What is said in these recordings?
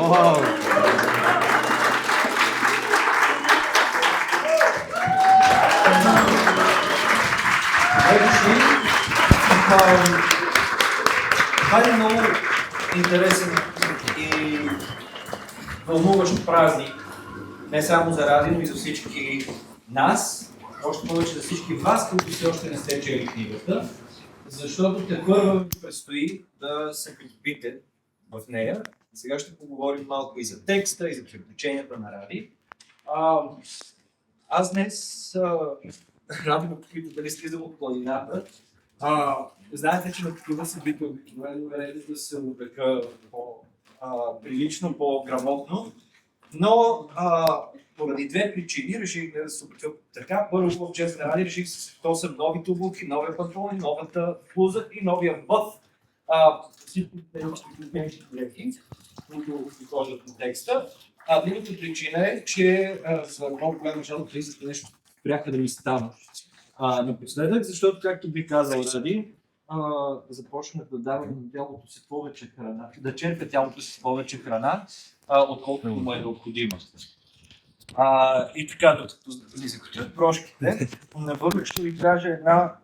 Това е много интересен и вълнуващ празник, не само за Ради, но и за всички нас, още повече за всички вас, които все още не сте чели книгата, защото тепърва предстои да се придобите в нея. Сега ще поговорим малко и за текста, и за приключенията на Ради. Аз днес Ради ме попита дали слизам от планината. Знаете, че на такива събития обикновено е да се облека по-прилично, по-грамотно, но поради две причини реших да се облека така. Първо, в чест на Ради реших то са новите обувки, новия панталон, новата блуза и новия бъв. Всички тези леки, които изхождат на текста. Другата причина е, че за много голяма част от кризата нещо спряха да ми става напоследък, защото, както би казал Ради, започнах да давам тялото си повече храна, да черпя тялото си с повече храна, отколкото му е необходимо. И така, докато влизах в прошките, навън ще ви кажа една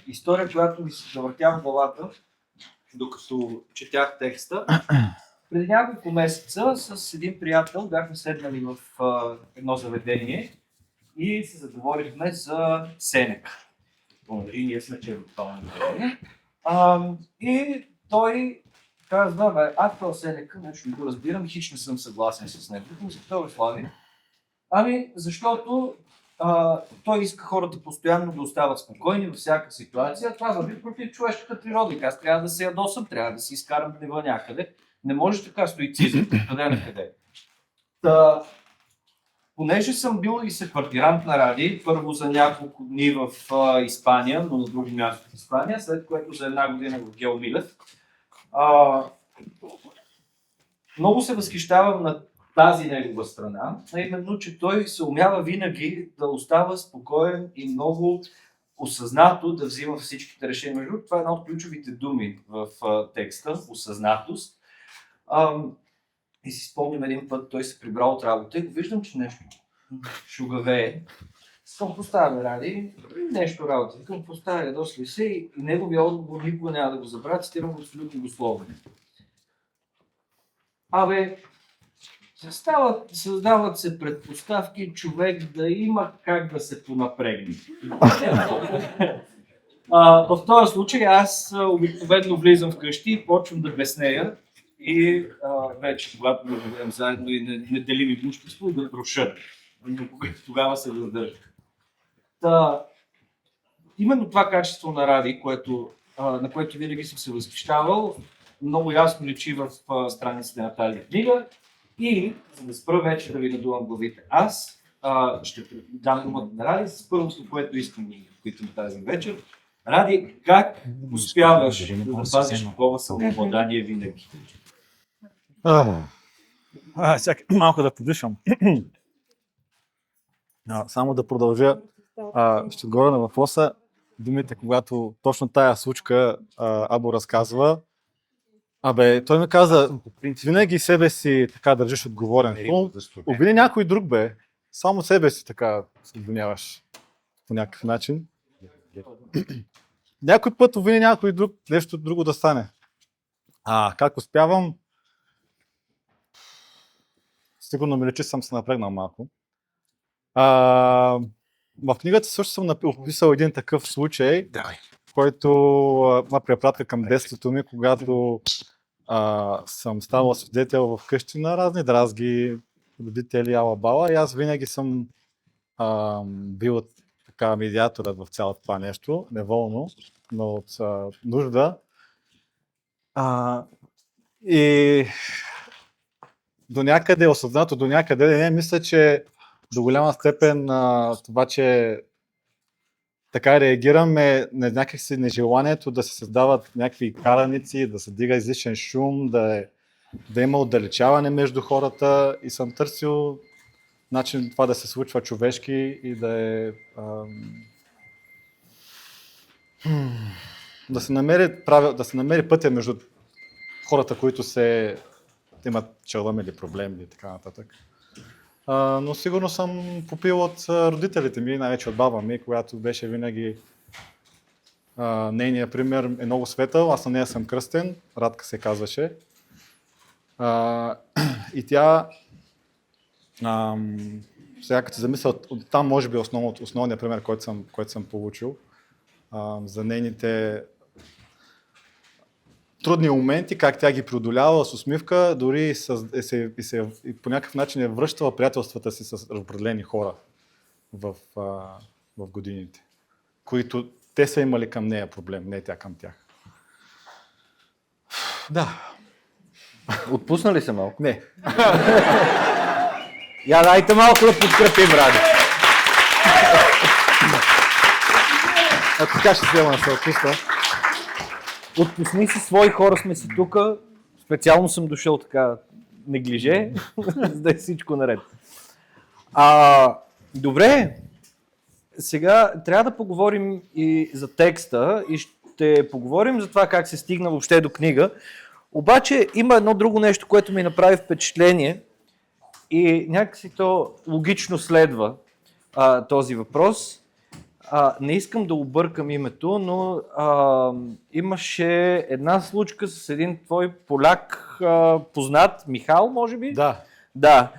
история, която ми се завъртя в главата, докато четях текста. Преди няколко месеца с един приятел бяхме седнали в едно заведение и се заговорихме за Сенека. И ние сме чели това заведение. И той казва, аз това Сенека нещо не го разбирам, хич не съм съгласен с него. Защо Слави? Защото той иска хората постоянно да остават спокойни във всяка ситуация. Това върви против човешката природа. Аз трябва да се ядосам, трябва да си изкарам гнева някъде. Не може така стоицизъм, къде на къде. Понеже съм бил и съквартирант на Ради, първо за няколко дни в Испания, но на друго място в Испания, след което за една година в Гео Милев, много се възхищавам на тази негова страна, а именно, че той се умява винаги да остава спокоен и много осъзнато да взима всичките решения. Между това е една от ключовите думи в текста – осъзнатост. И си спомням един път, той се прибрал от работа и го виждам, че нещо шугавее. Съм поставя Ради, нещо работа. Викам, поставя, ядосли се и неговия отговор никога няма да го забравя, цитирам абсолютно дословно. Създават се предпоставки човек да има как да се понапрегне. В този случай аз обикновено влизам вкъщи и почвам да безнея и вече, когато да живеем заедно и не делим имущество, да руша. Тогава се задържах. Именно това качество на Ради, на което винаги съм се възхищавал, много ясно личи в страниците на тази книга. И, за да спра вече да ви надувам главите, аз ще дам думата на Ради с първото, което искам да питам тази вечер. Ради, как успяваш да запазиш такова самообладание винаги? Чакай малко да подишам. Само да продължа. Ще отговоря на въпроса. Думите, когато точно тая случка Або разказва, той ми каза, винаги себе си така държиш отговорен. Обвини някой друг, само себе си така се обвиняваш по някакъв начин. Някой път обвини някой друг, нещо друго да стане. Как успявам? Сигурно ми речи, съм се напрегнал малко. В книгата също съм описал един такъв случай, който ме препратка към детството ми, когато съм ставал свидетел вкъщи на разни дразги, родители, ала-бала, и аз винаги съм бил така медиаторът в цялото това нещо, неволно, но от нужда. И до някъде, осъзнато до някъде, не мисля, че до голяма степен това, че така реагираме на някакси нежеланието да се създават някакви караници, да се дига излишен шум, да има отдалечаване между хората, и съм търсил начин това да се случва човешки и да се намери пътя между хората, които се имат челъм или проблем и така нататък. Но сигурно съм попил от родителите ми, най-вече от баба ми, която беше винаги нейният пример е много светъл. Аз на нея съм кръстен, Радка се казваше. И тя, сега като се замисля, там може би основният пример, който съм получил за нейните трудни моменти, как тя ги преодолява с усмивка, дори и по някакъв начин е връщала приятелствата си с определени хора в годините, които те са имали към нея проблем, не тя към тях. Да. Отпусна ли се малко? Не. Я дайте малко да подкрепим, Ради. Ако така ще взема да се отпусна. Отпусни си, свои хора сме си тук. Специално съм дошъл така неглиже, за да е всичко наред. Добре, сега трябва да поговорим и за текста и ще поговорим за това как се стигна въобще до книга. Обаче има едно друго нещо, което ми направи впечатление и някакси то логично следва този въпрос. Не искам да объркам името, но имаше една случка с един твой поляк познат, Михал, може би? Да. Да.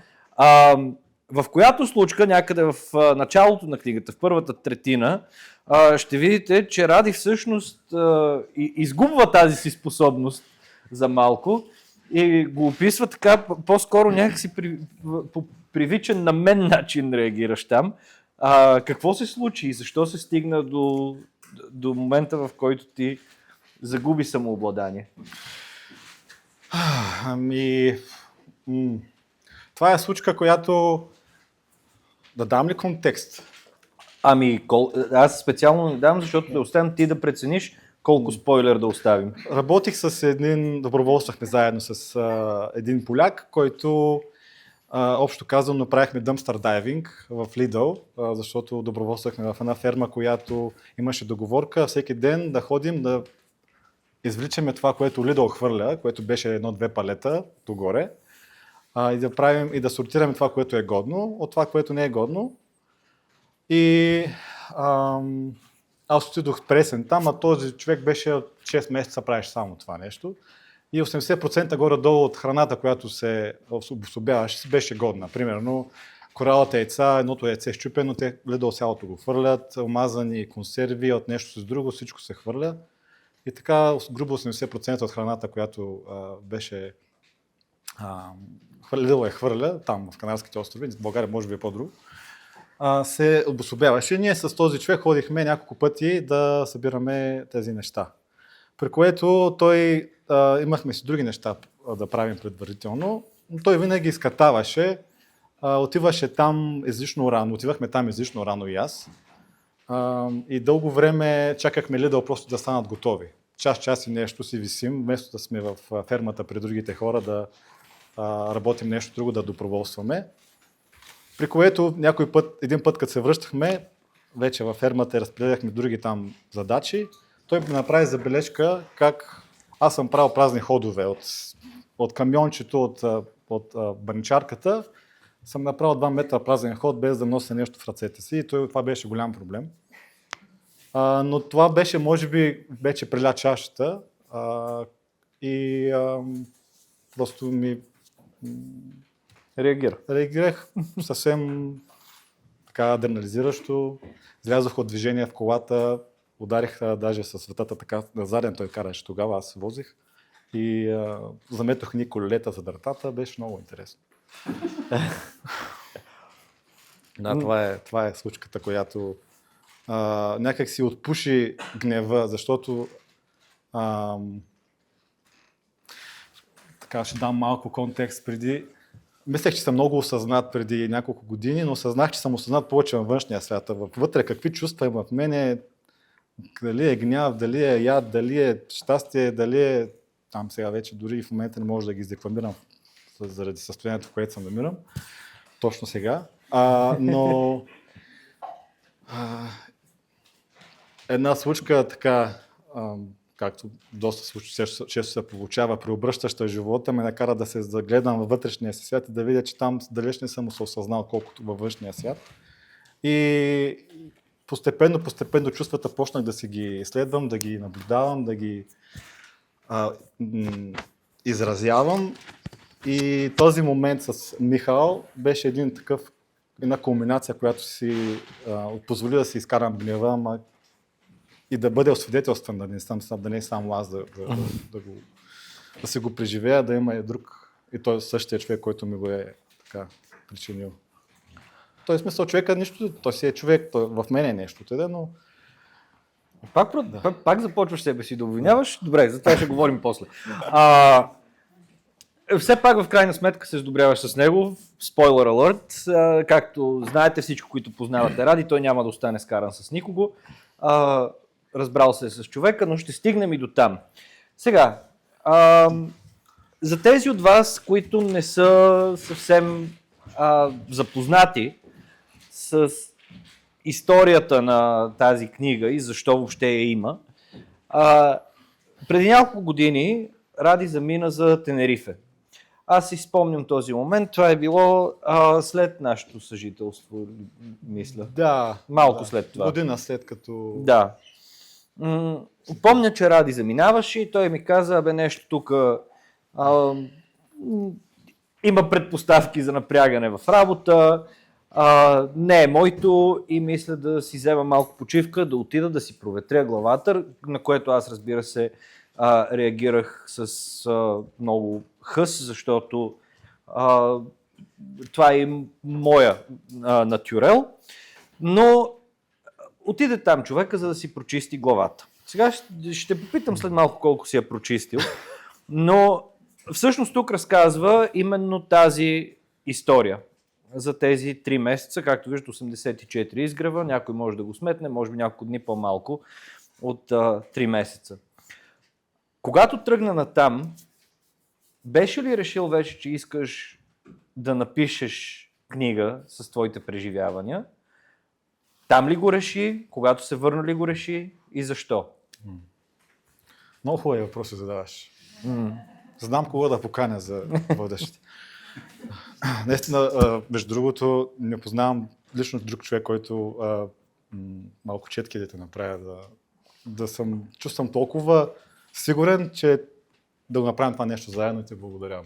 В която случка, някъде в началото на книгата, в първата третина, ще видите, че Ради всъщност изгубва тази си способност за малко и го описва така, по-скоро някакси по привичен на мен начин реагираш там. Какво се случи и защо се стигна до момента, в който ти загуби самообладание? Това е случка, която... Да дам ли контекст? Аз специално не дам, защото да оставям ти да прецениш колко спойлер да оставим. Работих с доброволствахме заедно с един поляк, който общо казано направихме дъмстър дайвинг в Lidl, защото доброволствахме в една ферма, която имаше договорка всеки ден да ходим да извличаме това, което Lidl хвърля, което беше 1-2 палета догоре, и да правим и да сортираме това, което е годно, от това, което не е годно. И аз отидох пресен там, а този човек беше от 6 месеца правеше само това нещо. И 80% горе-долу от храната, която се обособяваше, беше годна. Примерно коралата яйца, едното яйце е счупено, те Lidl цялото го хвърлят, омазани консерви от нещо с друго, всичко се хвърля. И така грубо 80% от храната, която беше Lidl хвърля, там в Канарските острови, в България може би е по-друго, се обособяваше. Ние с този човек ходихме няколко пъти да събираме тези неща. При което той имахме си други неща да правим предварително, но той винаги изкатаваше, отиваше там излишно рано, отивахме там излишно рано и аз. И дълго време чакахме Lidl просто да станат готови. Час и нещо си висим, вместо да сме в фермата при другите хора да работим нещо друго, да доброволстваме. При което един път, като се връщахме, вече във фермата разпределяхме други там задачи, той ми направи забележка как аз съм правил празни ходове от камиончето, от баничарката, съм направил 2 метра празен ход, без да нося нещо в ръцете си и това беше голям проблем. Но това беше, може би, вече преля чашата и просто ми реагирах съвсем така адренализиращо, излязох от движение в колата, ударих даже със светата така на заден, той караше тогава, аз возих и заметох ни колелета за вратата, беше много интересно. Да, това е случката, която някак си отпуши гнева, защото така ще дам малко контекст преди. Мислех, че съм много осъзнат преди няколко години, но осъзнах, че съм осъзнат повече във външния свят. Вътре какви чувства има в мене, дали е гняв, дали е яд, дали е щастие, дали е... Там сега вече дори и в момента не може да ги издекламирам заради състоянието, в което се намирам. Точно сега. Но една случка така както доста често се получава, преобръщаща живота, ме накара да се загледам във вътрешния си свят и да видя, че там далеч не съм се осъзнал колкото във външния свят. И постепенно чувствата почнах да си ги изследвам, да ги наблюдавам, да ги изразявам. И този момент с Михал беше една кулминация, която си позволи да си изкарам гнева, и да бъде освидетелстван, да не е само аз да си го преживея, да има и друг, и той същия човек, който ми го е така причинил. В този смисъл човека нищо, той си е човек, в мен е нещо, но... Пак започваш себе си да обвиняваш. Добре, за това ще говорим после. Все пак в крайна сметка се сдобряваш с него. Спойлер алърт. Както знаете всичко, които познавате Ради, той няма да остане скаран с никого. Разбрал се с човека, но ще стигнем и до там. Сега, за тези от вас, които не са съвсем запознати с историята на тази книга и защо въобще я има, преди няколко години Ради замина за Тенерифе. Аз си спомням този момент, това е било след нашето съжителство, мисля. Да. Малко след това. Година след като... Да. Помня, че Ради заминаваше и той ми каза, нещо тук има предпоставки за напрягане в работа, не е моето и мисля да си взема малко почивка, да отида да си проветря главата, на което аз, разбира се, реагирах с много хъс, защото това е моя натюрел, но отиде там човека, за да си прочисти главата. Сега ще попитам след малко колко си я прочистил, но всъщност тук разказва именно тази история за тези 3 месеца, както виждате 84 изгрева, някой може да го сметне, може би няколко дни по-малко от 3 месеца. Когато тръгна натам, беше ли решил вече, че искаш да напишеш книга с твоите преживявания? Там ли го реши? Когато се върна ли го реши? И защо? Много хубави въпроси задаваш. Знам кого да поканя за водещите. Наистина, между другото, не познавам лично друг човек, който малко четки да те направя чувствам толкова сигурен, че да го направим това нещо заедно и те благодаря.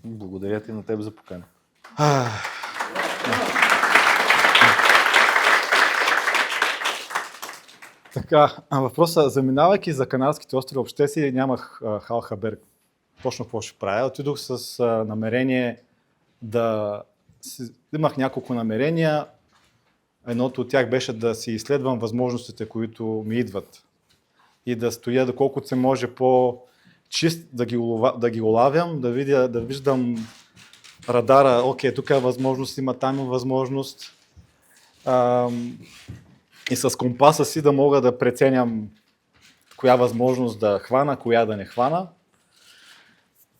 Благодаря ти на теб за покана. Така, въпросът, заминавайки за Канарските острови, въобще си нямах хал хабер точно какво ще правя. Отидох с намерение имах няколко намерения. Едното от тях беше да си изследвам възможностите, които ми идват. И да стоя доколкото се може по-чист, да ги улавям, да виждам радара, окей, тук е възможност, има там възможност. И с компаса си да мога да преценям коя възможност да хвана, коя да не хвана.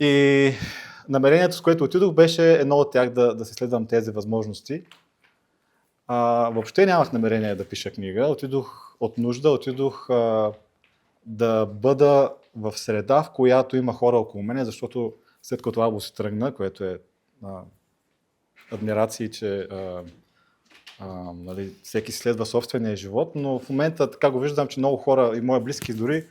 И намерението, с което отидох, беше едно от тях да се следвам тези възможности. Въобще нямах намерение да пиша книга. Отидох от нужда, да бъда в среда, в която има хора около мене, защото след като Або си тръгна, което е адмирации, че нали, всеки следва собствения живот, но в момента така го виждам, че много хора и мои близки дори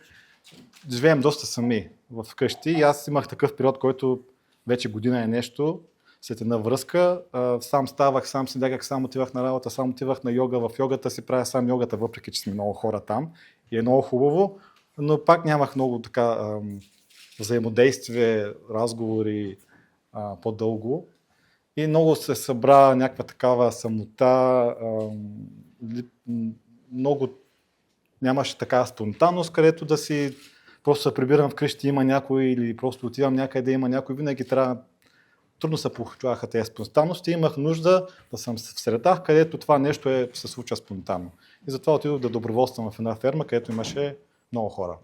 живеем доста сами в къщи и аз имах такъв период, който вече година е нещо, след една връзка, сам ставах, сам си лягах, сам отивах на работа, сам отивах на йога, в йогата си правя сам йогата, въпреки че сме много хора там и е много хубаво, но пак нямах много така взаимодействие, разговори по-дълго. И много се събра някаква такава самота, много нямаше такава спонтанност, където да си просто се прибирам вкъщи, има някой или просто отивам някъде, има някой, винаги трудно се получаваха тези спонтанности. Имах нужда да съм в среда, където това нещо се случва спонтанно. И затова отидох да доброволствам в една ферма, където имаше много хора.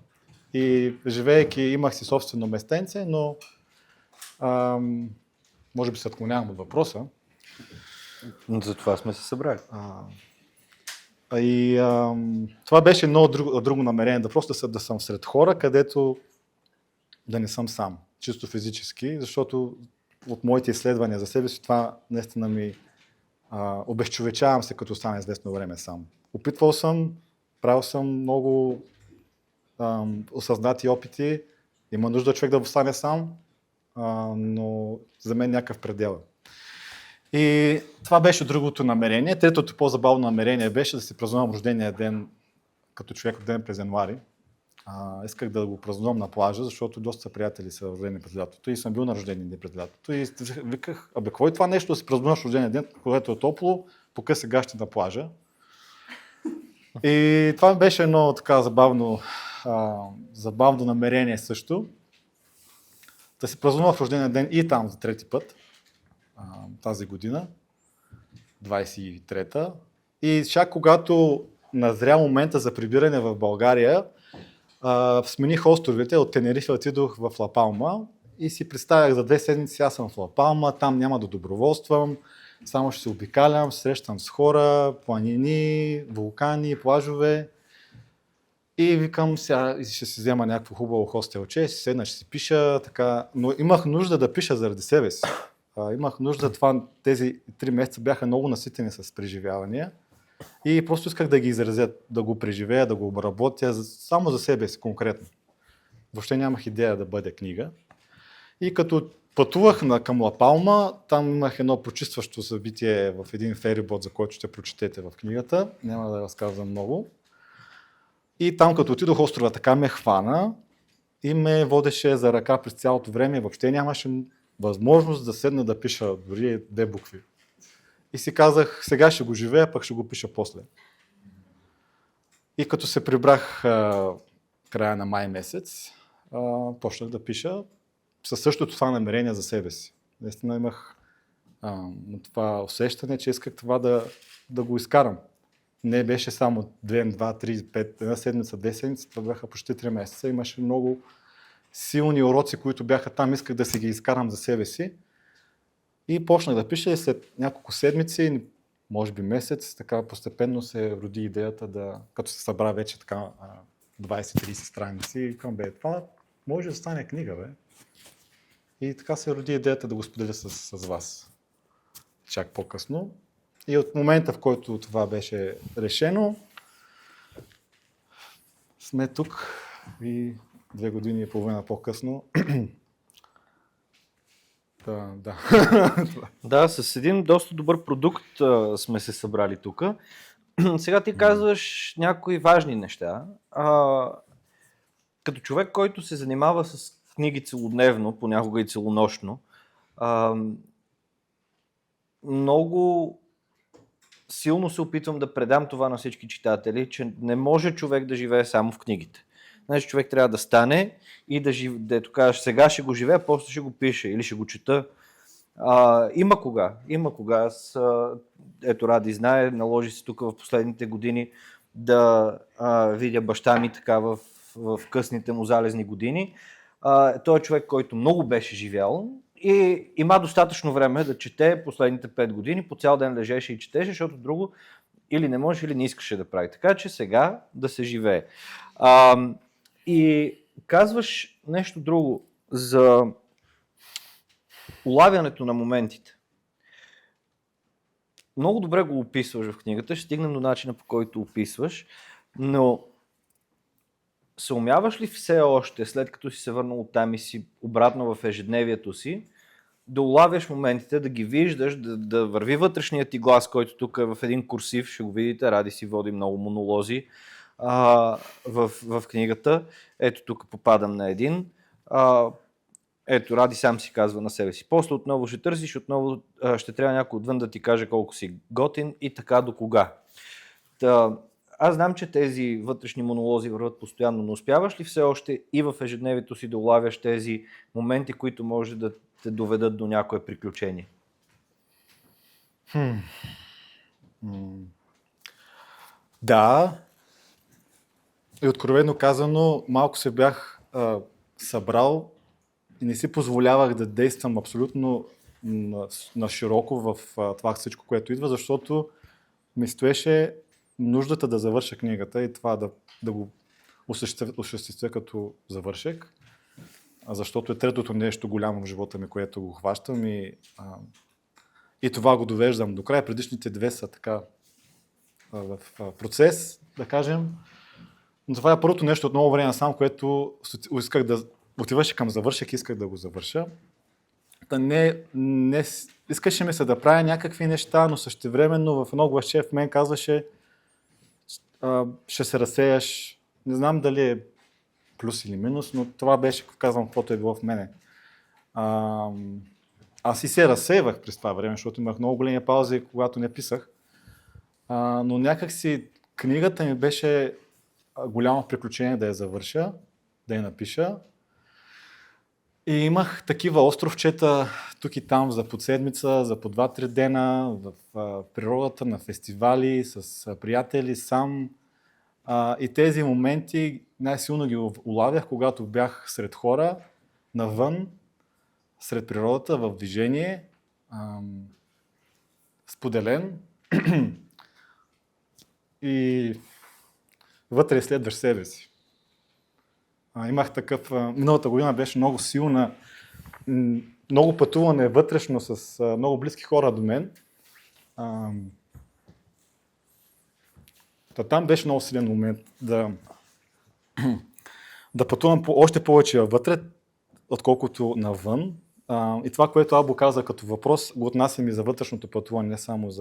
И живеейки, имах си собствено местенце, но може би се отклонявам от въпроса. За това сме се събрали. И това беше едно друго намерение, да просто да съм сред хора, където да не съм сам, чисто физически, защото от моите изследвания за себе си това наистина ми обезчовечавам се, като стане известно време сам. Опитвал съм, правил съм много осъзнати опити, има нужда човек да остане сам, но за мен някакъв предел. И това беше другото намерение. Третото по-забавно намерение беше да си празнувам рождения ден като човек от ден през януари. Исках да го празнувам на плажа, защото доста приятели са рождени през лятото и съм бил на рождения ден през лятото. И виках, какво е това нещо да си празнуваш рождения ден, когато е топло, пока сега ще на плажа. И това беше едно така забавно намерение също. Да си празнувам рождения ден и там за трети път. Тази година, 23-та. И чак когато назря момента за прибиране в България, смених островите, от Тенерифе отидох в Ла Палма и си представях за 2 седмици аз съм в Ла Палма, там няма да доброволствам, само ще се обикалям, срещам с хора, планини, вулкани, плажове. И викам, сега ще си взема някакво хубаво хостелче, ще седна, ще си пиша, така. Но имах нужда да пиша заради себе си. Имах нужда, тези 3 месеца бяха много наситени с преживявания и просто исках да ги изразя, да го преживея, да го обработя само за себе си конкретно. Въобще нямах идея да бъде книга. И като пътувах към Ла Палма, там имах едно почистващо събитие в един ферибот, за който ще прочетете в книгата, няма да разказвам много. И там като отидох острова, така ме хвана и ме водеше за ръка през цялото време, въобще нямаше възможност да седна да пиша дори 2 букви. И си казах, сега ще го живея, пък ще го пиша после. И като се прибрах края на май месец, почнах да пиша със същото това намерение за себе си. Наистина имах това усещане, че исках това да го изкарам. Не беше само 2, 2, 3, 5, една седмица, 2 седмици, това бяха почти 3 месеца. Имаше много силни уроци, които бяха там, исках да си ги изкарам за себе си. И почнах да пиша и след няколко седмици, може би месец, така постепенно се роди идеята като се събра вече така 20-30 страници и към това може да стане книга, бе. И така се роди идеята да го споделя с вас. Чак по-късно. И от момента, в който това беше решено, сме тук и 2 години и половина по-късно. Да. Да, с един доста добър продукт сме се събрали тук. Сега ти казваш някои важни неща. Като човек, който се занимава с книги целодневно, понякога и целонощно, много силно се опитвам да предам това на всички читатели, че не може човек да живее само в книгите. Значи човек трябва да стане и дето кажеш, сега ще го живея, после ще го пиша или ще го чета. Има кога. Ето Ради знае, наложи се тук в последните години да видя баща ми така в късните му залезни години. Той е човек, който много беше живял и има достатъчно време да чете последните 5 години, по цял ден лежеше и четеше, защото друго или не може, или не искаше да прави. Така че сега да се живее. И казваш нещо друго за улавянето на моментите. Много добре го описваш в книгата, ще стигнем до начина, по който описваш, но се умяваш ли все още, след като си се върнал оттам и си обратно в ежедневието си, да улавяш моментите, да ги виждаш, да върви вътрешният ти глас, който тук е в един курсив, ще го видите, Ради си води много монолози в книгата. Ето тук попадам на един. Ето, Ради сам си казва на себе си. После отново ще търсиш, отново ще трябва някой отвън да ти каже колко си готин и така до кога. Аз знам, че тези вътрешни монолози върват постоянно, но успяваш ли все още и в ежедневието си да улавяш тези моменти, които може да те доведат до някое приключение? Да. И откровено казано, малко се бях събрал и не си позволявах да действам абсолютно на широко в това всичко, което идва, защото ми стоеше нуждата да завърша книгата и това да го осъществя като завършек, защото е третото нещо голямо в живота ми, което го хващам и това го довеждам до края. Предишните две са така в процес, да кажем. Но това е първото нещо от много време сам, което исках да отиваше към завършек, исках да го завърша. Не искаше ми се да правя някакви неща, но същевременно в едно гласче в мен казваше ще се разсеяш. Не знам дали е плюс или минус, но това беше, казвам, каквото е било в мене. Аз и се разсейвах през това време, защото имах много големи паузи, когато не писах. Но някакси книгата ми беше голямо приключение да я завърша, да я напиша. И имах такива островчета тук и там за подседмица, за по 2-3 дена в природата, на фестивали, с приятели, сам. И тези моменти най-силно ги улавях, когато бях сред хора, навън, сред природата, в движение, споделен и вътре изследваш себе си. Имах такъв... Миналата година беше много силна, много пътуване вътрешно с много близки хора до мен. Там беше много силен момент да пътувам още повече вътре, отколкото навън. И това, което Або каза като въпрос, го отнасям и за вътрешното пътуване, не само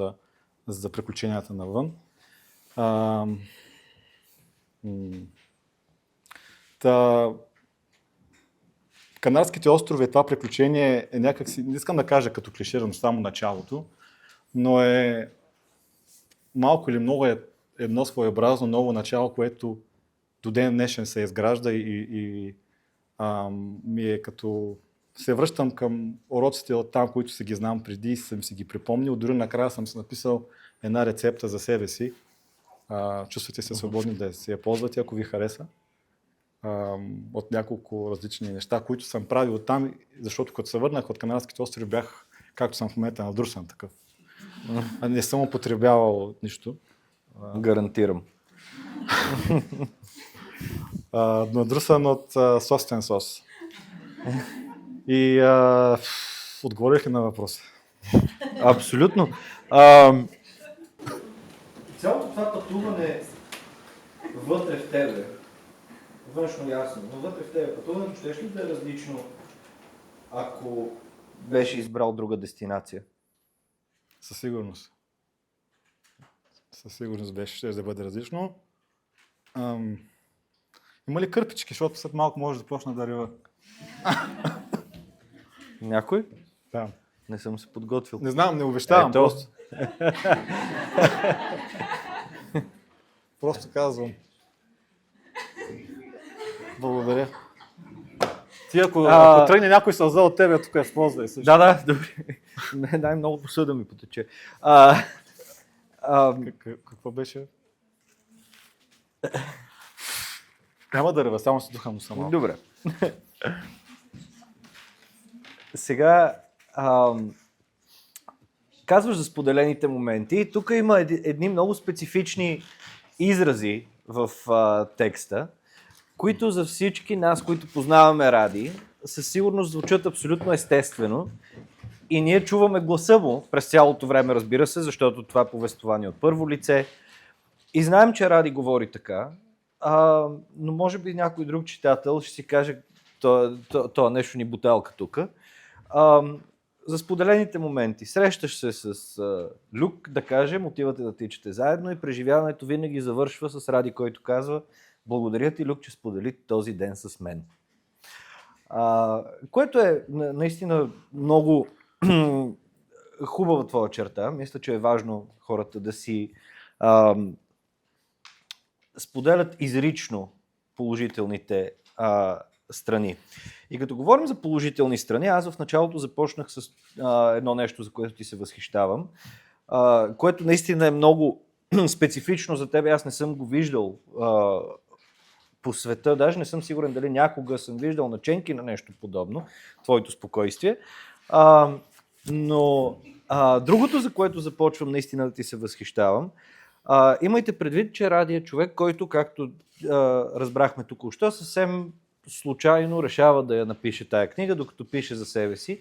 за приключенията навън. Канарските острови, това приключение е някакси, не искам да кажа като клиширано само началото, но е малко или много едно своеобразно ново начало, което до ден днешен се изгражда и ми е като се връщам към уроците от там, които си ги знам преди и съм си ги припомнил. Дори накрая съм си написал една рецепта за себе си. Чувствате се свободни да се я ползвате, ако ви хареса. От няколко различни неща, които съм правил там, защото като се върнах от Канарските острови бях, както съм в момента, надрусан такъв. Не съм употребявал нищо. Гарантирам. Надрусан от собствен сос. И отговорих ли на въпроса? Абсолютно. Цялото това пътуване вътре в тебе, външно ясно, но вътре в тебе пътуването ще ли да е различно, ако беше избрал друга дестинация? Със сигурност. Със сигурност ще да бъде различно. Има ли кърпички, защото след малко може да почна да рева? Някой? Да. Не съм се подготвил. Не знам, не обещавам. Просто. Просто казвам. Благодаря. Ти ако тръгне някой сълза от тебе, тук я използвай също. Да, добре. Най-много посъда да ми потече. Какво беше? Няма да рева, само се духам само. Добре. Сега казваш за споделените моменти. Тук има едни много специфични изрази в текста, които за всички нас, които познаваме Ради, със сигурност звучат абсолютно естествено и ние чуваме гласа му през цялото време, разбира се, защото това е повествование от първо лице и знаем, че Ради говори така, но може би някой друг читател ще си каже това нещо ни буталка тук. За споделените моменти. Срещаш се с Люк, да кажем, отивате да тичате заедно и преживяването винаги завършва с Ради, който казва: благодаря ти, Люк, че сподели този ден с мен. Което е наистина много хубава твоя черта. Мисля, че е важно хората да си споделят изрично положителните страни. И като говорим за положителни страни, аз в началото започнах с едно нещо, за което ти се възхищавам, което наистина е много специфично за тебе. Аз не съм го виждал по света, даже не съм сигурен дали някога съм виждал наченки на нещо подобно, твоето спокойствие. Но другото, за което започвам наистина да ти се възхищавам, Имайте предвид, че Ради е човек, който, както разбрахме току-що, съвсем случайно решава да я напише тая книга, докато пише за себе си.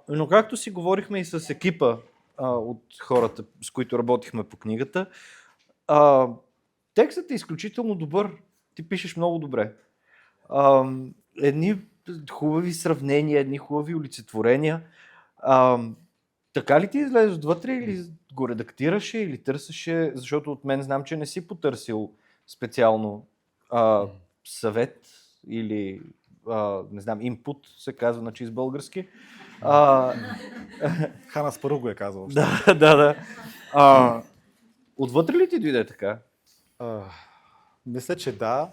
Но както си говорихме и с екипа от хората, с които работихме по книгата, текстът е изключително добър. Ти пишеш много добре. Едни хубави сравнения, едни хубави олицетворения. Така ли ти излезе отвътре или го редактираше или търсеше, защото от мен знам, че не си потърсил специално съвет или не знам, инпут се казва на чист български. Хана Спарух го е казал. Да. Отвътре ли ти дойде така? Мисля, че да.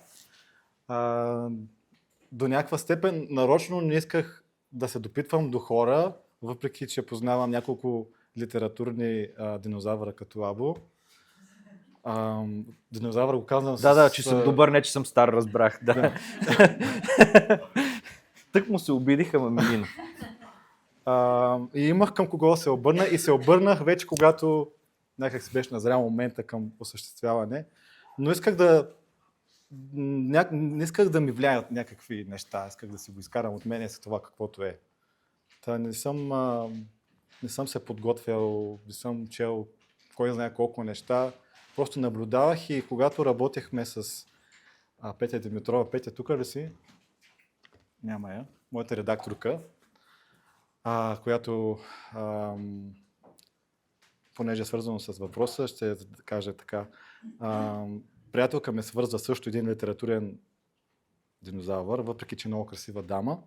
До някаква степен нарочно не исках да се допитвам до хора, въпреки че познавам няколко литературни динозавра като Або. Динозавър го казвам Да, че съм добър, не че съм стар, разбрах. Да. Тък му се обидих, ама мина. И имах към кого да се обърна и се обърнах вече, когато някак си беше назрял момента към осъществяване. Но не исках да ми влияят някакви неща, исках да си го изкарам от мене с това каквото е. Не съм се подготвял, не съм чел кой знае колко неща. Просто наблюдавах и когато работехме с Петя Димитрова, Петя тук ли си? Няма я. Моята редакторка, която, понеже е свързано с въпроса, ще кажа така. Приятелка ме свърза също един литературен динозавър, въпреки че е много красива дама.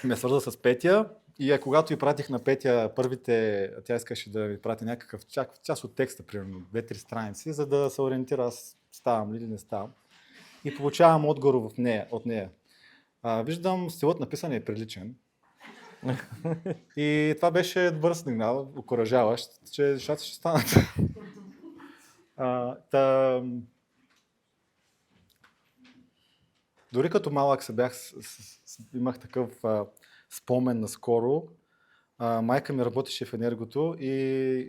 Ме свърза с Петя и когато и пратих на Петя първите, тя искаше да ми прати някакъв част от текста, примерно 2-3 страници, за да се ориентира аз ставам ли или не ставам. И получавам отговор от нея. Виждам, стилът на писане е приличен. И това беше добър сигнал, окуражаващ, че нещата ще станат. Дори като малък имах такъв спомен наскоро. Майка ми работеше в Енергото и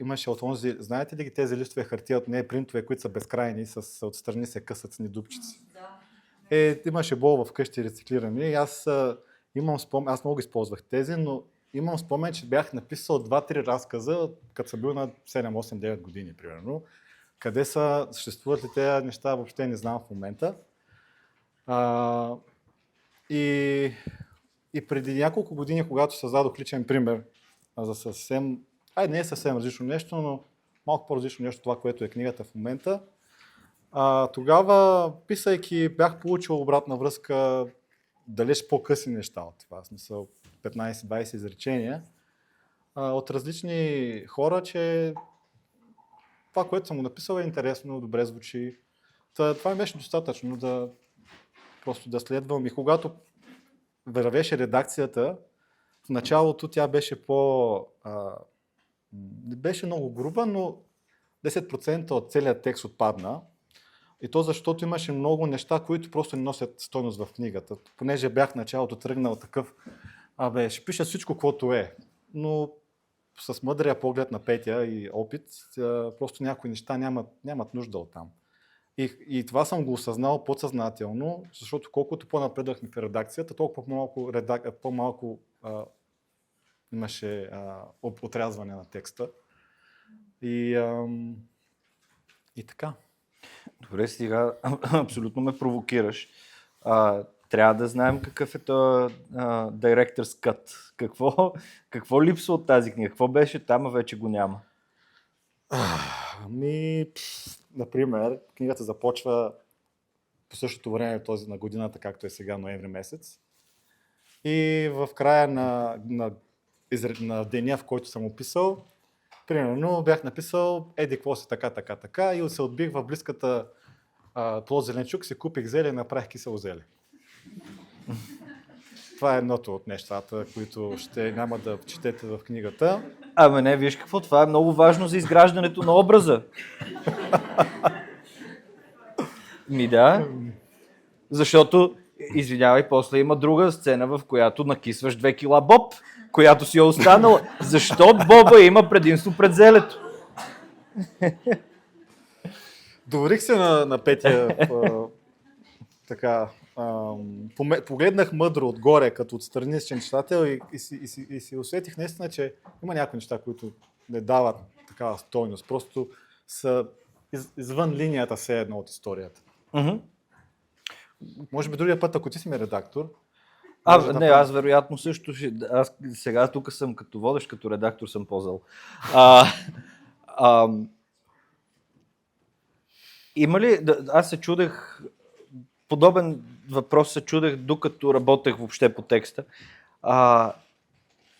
имаше от онзи, знаете ли ги тези листове хартия от нея, принтове, които са безкрайни, отстрани се късат с ни дупчици. Имаше бол вкъщи рециклирани и аз имам спомен, аз много използвах тези, но имам спомен, че бях написал 2-3 разказа, като съм бил на 7-8-9 години, примерно. Къде съществуват ли тези неща, въобще не знам в момента. И преди няколко години, когато създадох личен пример за съвсем, не е съвсем различно нещо, но малко по-различно нещо това, което е книгата в момента, тогава, писайки, бях получил обратна връзка, далеч по-късни неща от това, в смисъл 15-20 изречения, от различни хора, че това, което съм го написал е интересно, добре звучи. Това ми беше достатъчно просто да следвам. И когато вървеше редакцията, в началото тя беше не беше много груба, но 10% от целият текст отпадна. И то защото имаше много неща, които просто не носят стойност в книгата. Понеже бях в началото тръгнал такъв, ще пиша всичко, каквото е. Но с мъдрия поглед на Петя и опит, просто някои неща нямат нужда от там. И това съм го осъзнал подсъзнателно, защото колкото по-напредвахме в редакцията, толкова по-малко имаше отрязване на текста. И така. Добре, сега абсолютно ме провокираш. Трябва да знаем какъв е този Director's Cut. Какво липсва от тази книга? Какво беше там, а вече го няма? Например, книгата започва по същото време на годината, както е сега, ноември месец. И в края на деня, в който съм описал, примерно бях написал еди какво си така и се отбих в близката плод зеленчук, си купих зеле и направих кисело зеле. Това е едното от нещата, които няма да четете в книгата. Не, виж какво, това е много важно за изграждането на образа. Да. Защото Извинявай, после има друга сцена, в която накисваш 2 кила боб, която си е останала. Защо боба има предимство пред зелето? Доверих се на Петя. Така, погледнах мъдро отгоре, като отстраничен читател и си усетих наистина, че има някои неща, които не дават такава стойност. Просто са извън линията все едно от историята. Може би другия път, ако ти си ми редактор. Аз вероятно също аз сега тук съм като водещ, като редактор съм по-зъл. Има ли, аз се чудех, подобен въпрос се чудех, докато работех въобще по текста.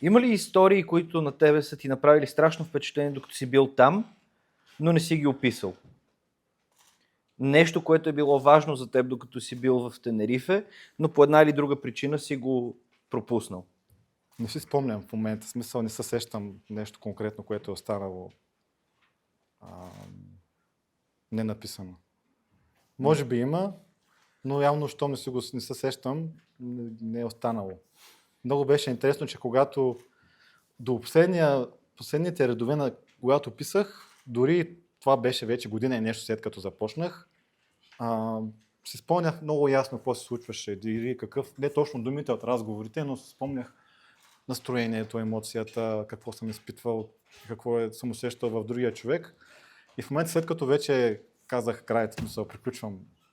Има ли истории, които на тебе са ти направили страшно впечатление, докато си бил там, но не си ги описал? Нещо, което е било важно за теб, докато си бил в Тенерифе, но по една или друга причина си го пропуснал? Не си спомням в момента, в смисъл не се сещам нещо конкретно, което е останало не написано. Може би има, но явно, що не се сещам, не е останало. Много беше интересно, че когато до последните редове, когато писах, дори това беше вече година и нещо след като започнах, си спомнях много ясно какво се случваше, не точно думите от разговорите, но си спомнях настроението, емоцията, какво съм изпитвал, какво съм усещал в другия човек. И в момента, след като вече казах край, смисъл,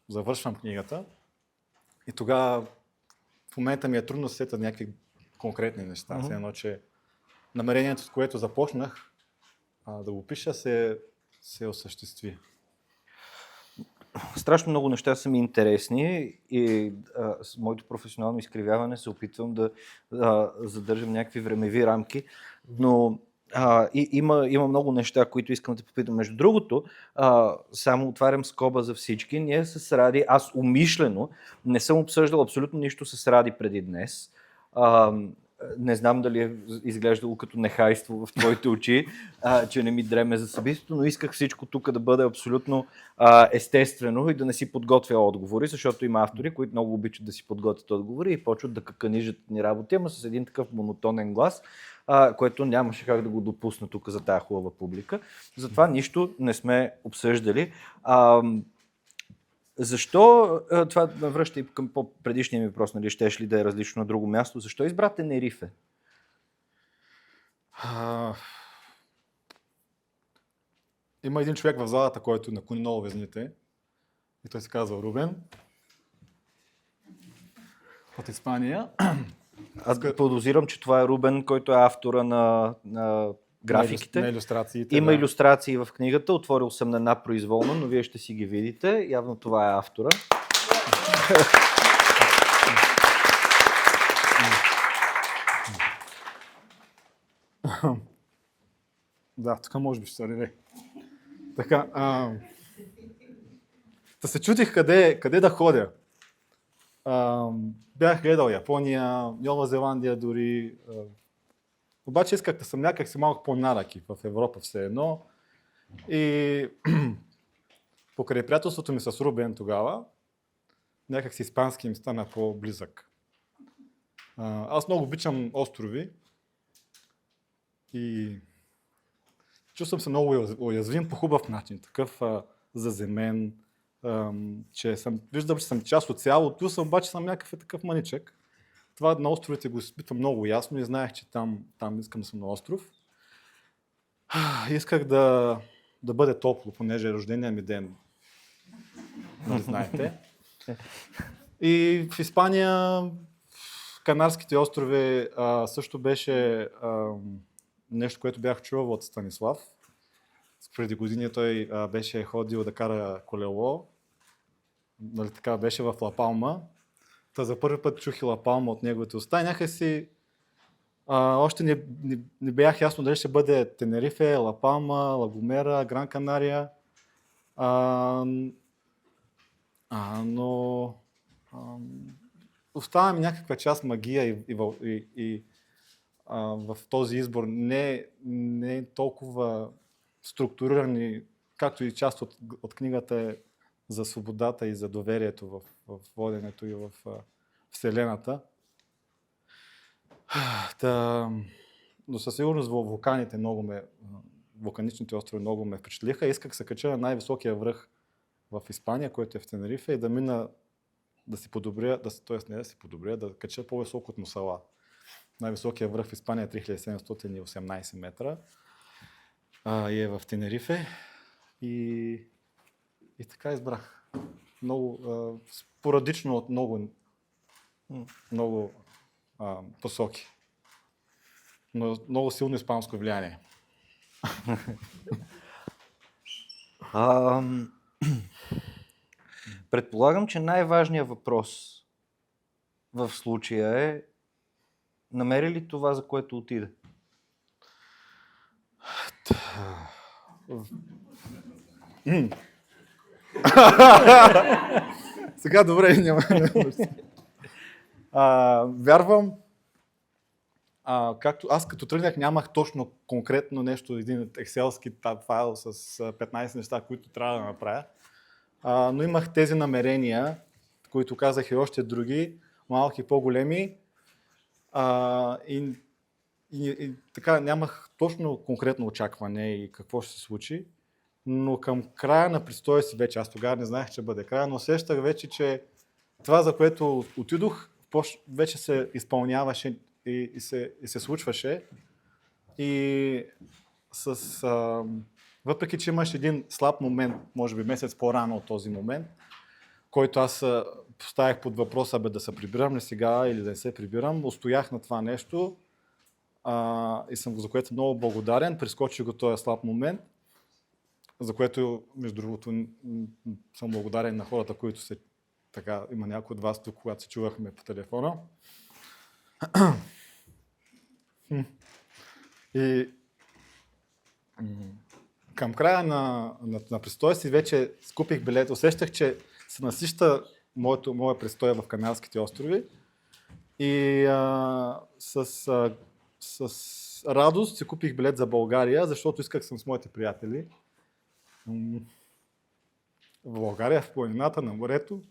завършвам книгата, и тогава в момента ми е трудно да сета някакви конкретни неща. Все едно, че намерението, с което започнах да го пиша, се осъществи. Страшно много неща са ми интересни и с моето професионално изкривяване се опитвам да задържам някакви времеви рамки, но има много неща, които искам да попитам. Между другото, само отварям скоба за всички. Ние с Ради, аз умишлено не съм обсъждал абсолютно нищо с Ради преди днес. Не знам дали е изглеждало като нехайство в твоите очи, че не ми дреме за събитието, но исках всичко тук да бъде абсолютно естествено и да не си подготвя отговори, защото има автори, които много обичат да си подготвят отговори и почват да каканижат ни работи, ама с един такъв монотонен глас, което нямаше как да го допусна тук за тая хубава публика. Затова нищо не сме обсъждали. Защо, това връща и към предишния ми въпрос, нали, щеш ли да е различно на друго място, защо избра Тенерифе? Има един човек в залата, който наклони много везните и той се казва Рубен от Испания. Аз подозирам, че това е Рубен, който е автора на графиките. На илюстрациите. Има илюстрации в книгата, отворил съм на една произволно, но вие ще си ги видите. Явно това е автора. Да, тук може би ще се реде. Така, да се чудих къде да ходя. Бях гледал Япония, Нова Зеландия дори. Обаче исках да съм някак си малко по-нараки в Европа все едно. И покрай приятелството ми с Рубен тогава, някак си испански ми стана по-близък. Аз много обичам острови и чувствам се много уязвим по хубав начин, такъв заземен, че виждам, че съм част от цялото, обаче съм някакъв такъв маничък. Това на островите го изпитвам много ясно и знаех, че там искам да съм на остров. Исках да бъде топло, понеже е рождения ми ден. Не знаете. И в Испания, в Канарските острови също беше нещо, което бях чувал от Станислав. Преди години той беше ходил да кара колело. Нали, така беше в Ла Палма. За първи път чух и Ла Палма от неговите уста и някакси още не бях ясно дали ще бъде Тенерифе, Ла Палма, Ла Гомера, Гран Канария. Но остава ми някаква част магия и в този избор не е толкова структурирани, както и част от книгата е за свободата и за доверието в воденето и в Вселената. Но със сигурност вулканите вулканичните острови много ме впечатлиха. Исках се кача на най-високия връх в Испания, който е в Тенерифе, и да мина да си подобря, да кача по-високо от Мусала. Най-високия връх в Испания е 3718 метра и е в Тенерифе. И така избрах. Много спорадично от много посоки. Но много силно испанско влияние. Предполагам, че най-важният въпрос в случая е: намери ли това, за което отиде? Сега добре, няма. Вярвам, аз като тръгнах нямах точно конкретно нещо, един екселски файл с 15 неща, които трябва да направя, но имах тези намерения, които казах, и още други, малки, по-големи, и така нямах точно конкретно очакване и какво ще се случи, но към края на престоя си вече, аз тогава не знаех, че бъде края, но усещах вече, че това, за което отидох, вече се изпълняваше и се случваше. И въпреки, че имаш един слаб момент, може би месец по-рано от този момент, който аз поставях под въпроса, да се прибирам ли сега или да не се прибирам, устоях на това нещо и съм за което много благодарен. Прескочих го този слаб момент, за което, между другото, съм благодарен на хората, които има някой от вас тук, когато се чувахме по телефона. И към края на престоя си вече скупих билет. Усещах, че се насища моя престой в Канарските острови и с радост си купих билет за България, защото исках съм с моите приятели в България, в планината, на морето.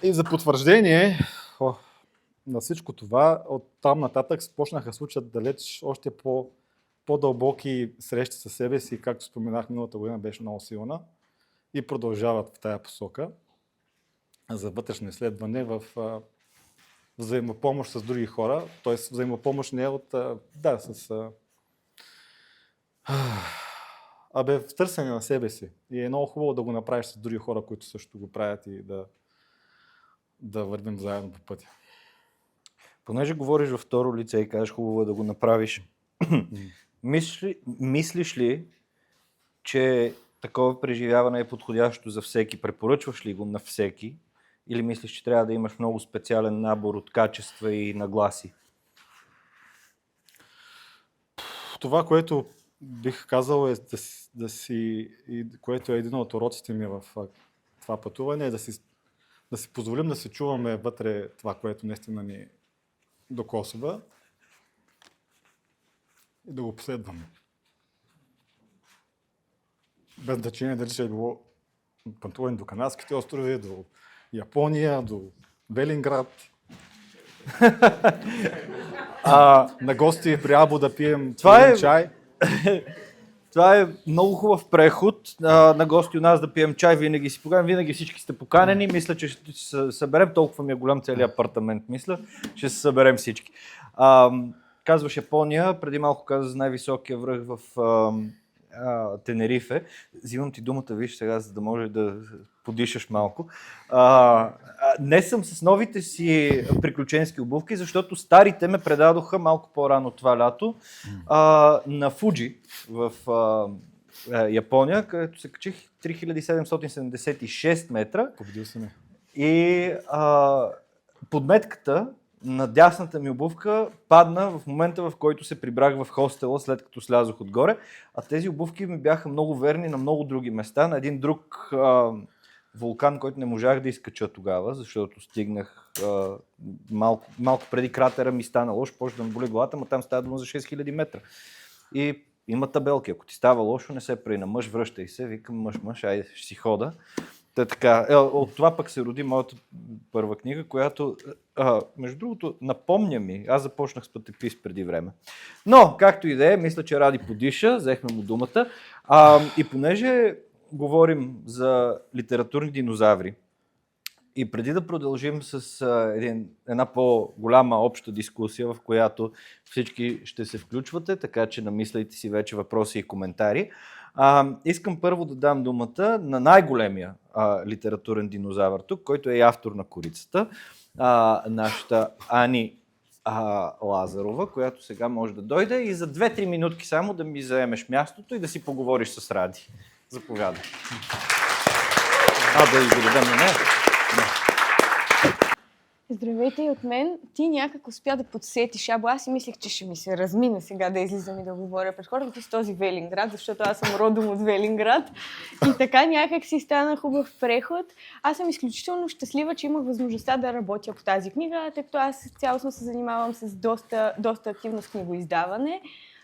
И за потвърждение на всичко това, от там нататък почнаха да случат далеч още по-дълбоки срещи със себе си, както споменах, миналата година беше много силна и продължават в тая посока за вътрешно изследване в взаимопомощ с други хора, т.е. взаимопомощ не е от... в търсене на себе си. И е много хубаво да го направиш с други хора, които също го правят, и да вървим заедно по пътя. Понеже говориш във второ лице и кажеш хубаво е да го направиш, мислиш ли, че такова преживяване е подходящо за всеки? Препоръчваш ли го на всеки? Или мислиш, че трябва да имаш много специален набор от качества и нагласи? Това, което бих казал е което е един от уроците ми в това пътуване, е да си позволим да се чуваме вътре това, което наистина ни докосва, и да го последваме. Без значение дали ще е било пътуване до Канарските острови, до Япония, до Велинград. На гости при Абу да пием чай. Това е много хубав преход. На гости у нас да пием чай, винаги си поканим, винаги всички сте поканени. Мисля, че ще се съберем, толкова ми е голям целият апартамент, мисля, ще се съберем всички. Казваш Япония, преди малко каза за най-високия връх в Тенерифе. Взимам ти думата, виж сега, за да може да подишаш малко. Не съм с новите си приключенски обувки, защото старите ме предадоха малко по-рано това лято на Фуджи в Япония, където се качих 3776 метра. Победил се ме. И подметката на дясната ми обувка падна в момента, в който се прибрах в хостела, след като слязох отгоре. А тези обувки ми бяха много верни на много други места. На един друг вулкан, който не можах да изкача тогава, защото стигнах малко преди кратера ми стана лошо, почна да ме боли главата, но там става дума за 6000 метра. И има табелки, ако ти става лошо, не се прина мъж, връщай се, викам мъж, айде, ще си хода. Така, от това пък се роди моята първа книга, която, между другото, напомня ми, аз започнах с пътепис преди време. Но, както и да е, мисля, че Ради подиша, взехме му думата. И понеже говорим за литературни динозаври, и преди да продължим с една по-голяма обща дискусия, в която всички ще се включвате, така че намисляйте си вече въпроси и коментари, искам първо да дам думата на най-големия литературен динозавър тук, който е и автор на Корицата, нашата Ани Лазарова, която сега може да дойде и за 2-3 минутки само да ми заемеш мястото и да си поговориш с Ради. Заповядай. Да ви го дадем на нея. Здравейте и от мен. Ти някак успя да подсетиш. Аз си мислех, че ще ми се размина сега да излизам и да говоря пред хората с този Велинград, защото аз съм родом от Велинград. И така някак си стана хубав преход. Аз съм изключително щастлива, че имах възможността да работя по тази книга, тъй като аз цялостно се занимавам с доста активно с книгоиздаване.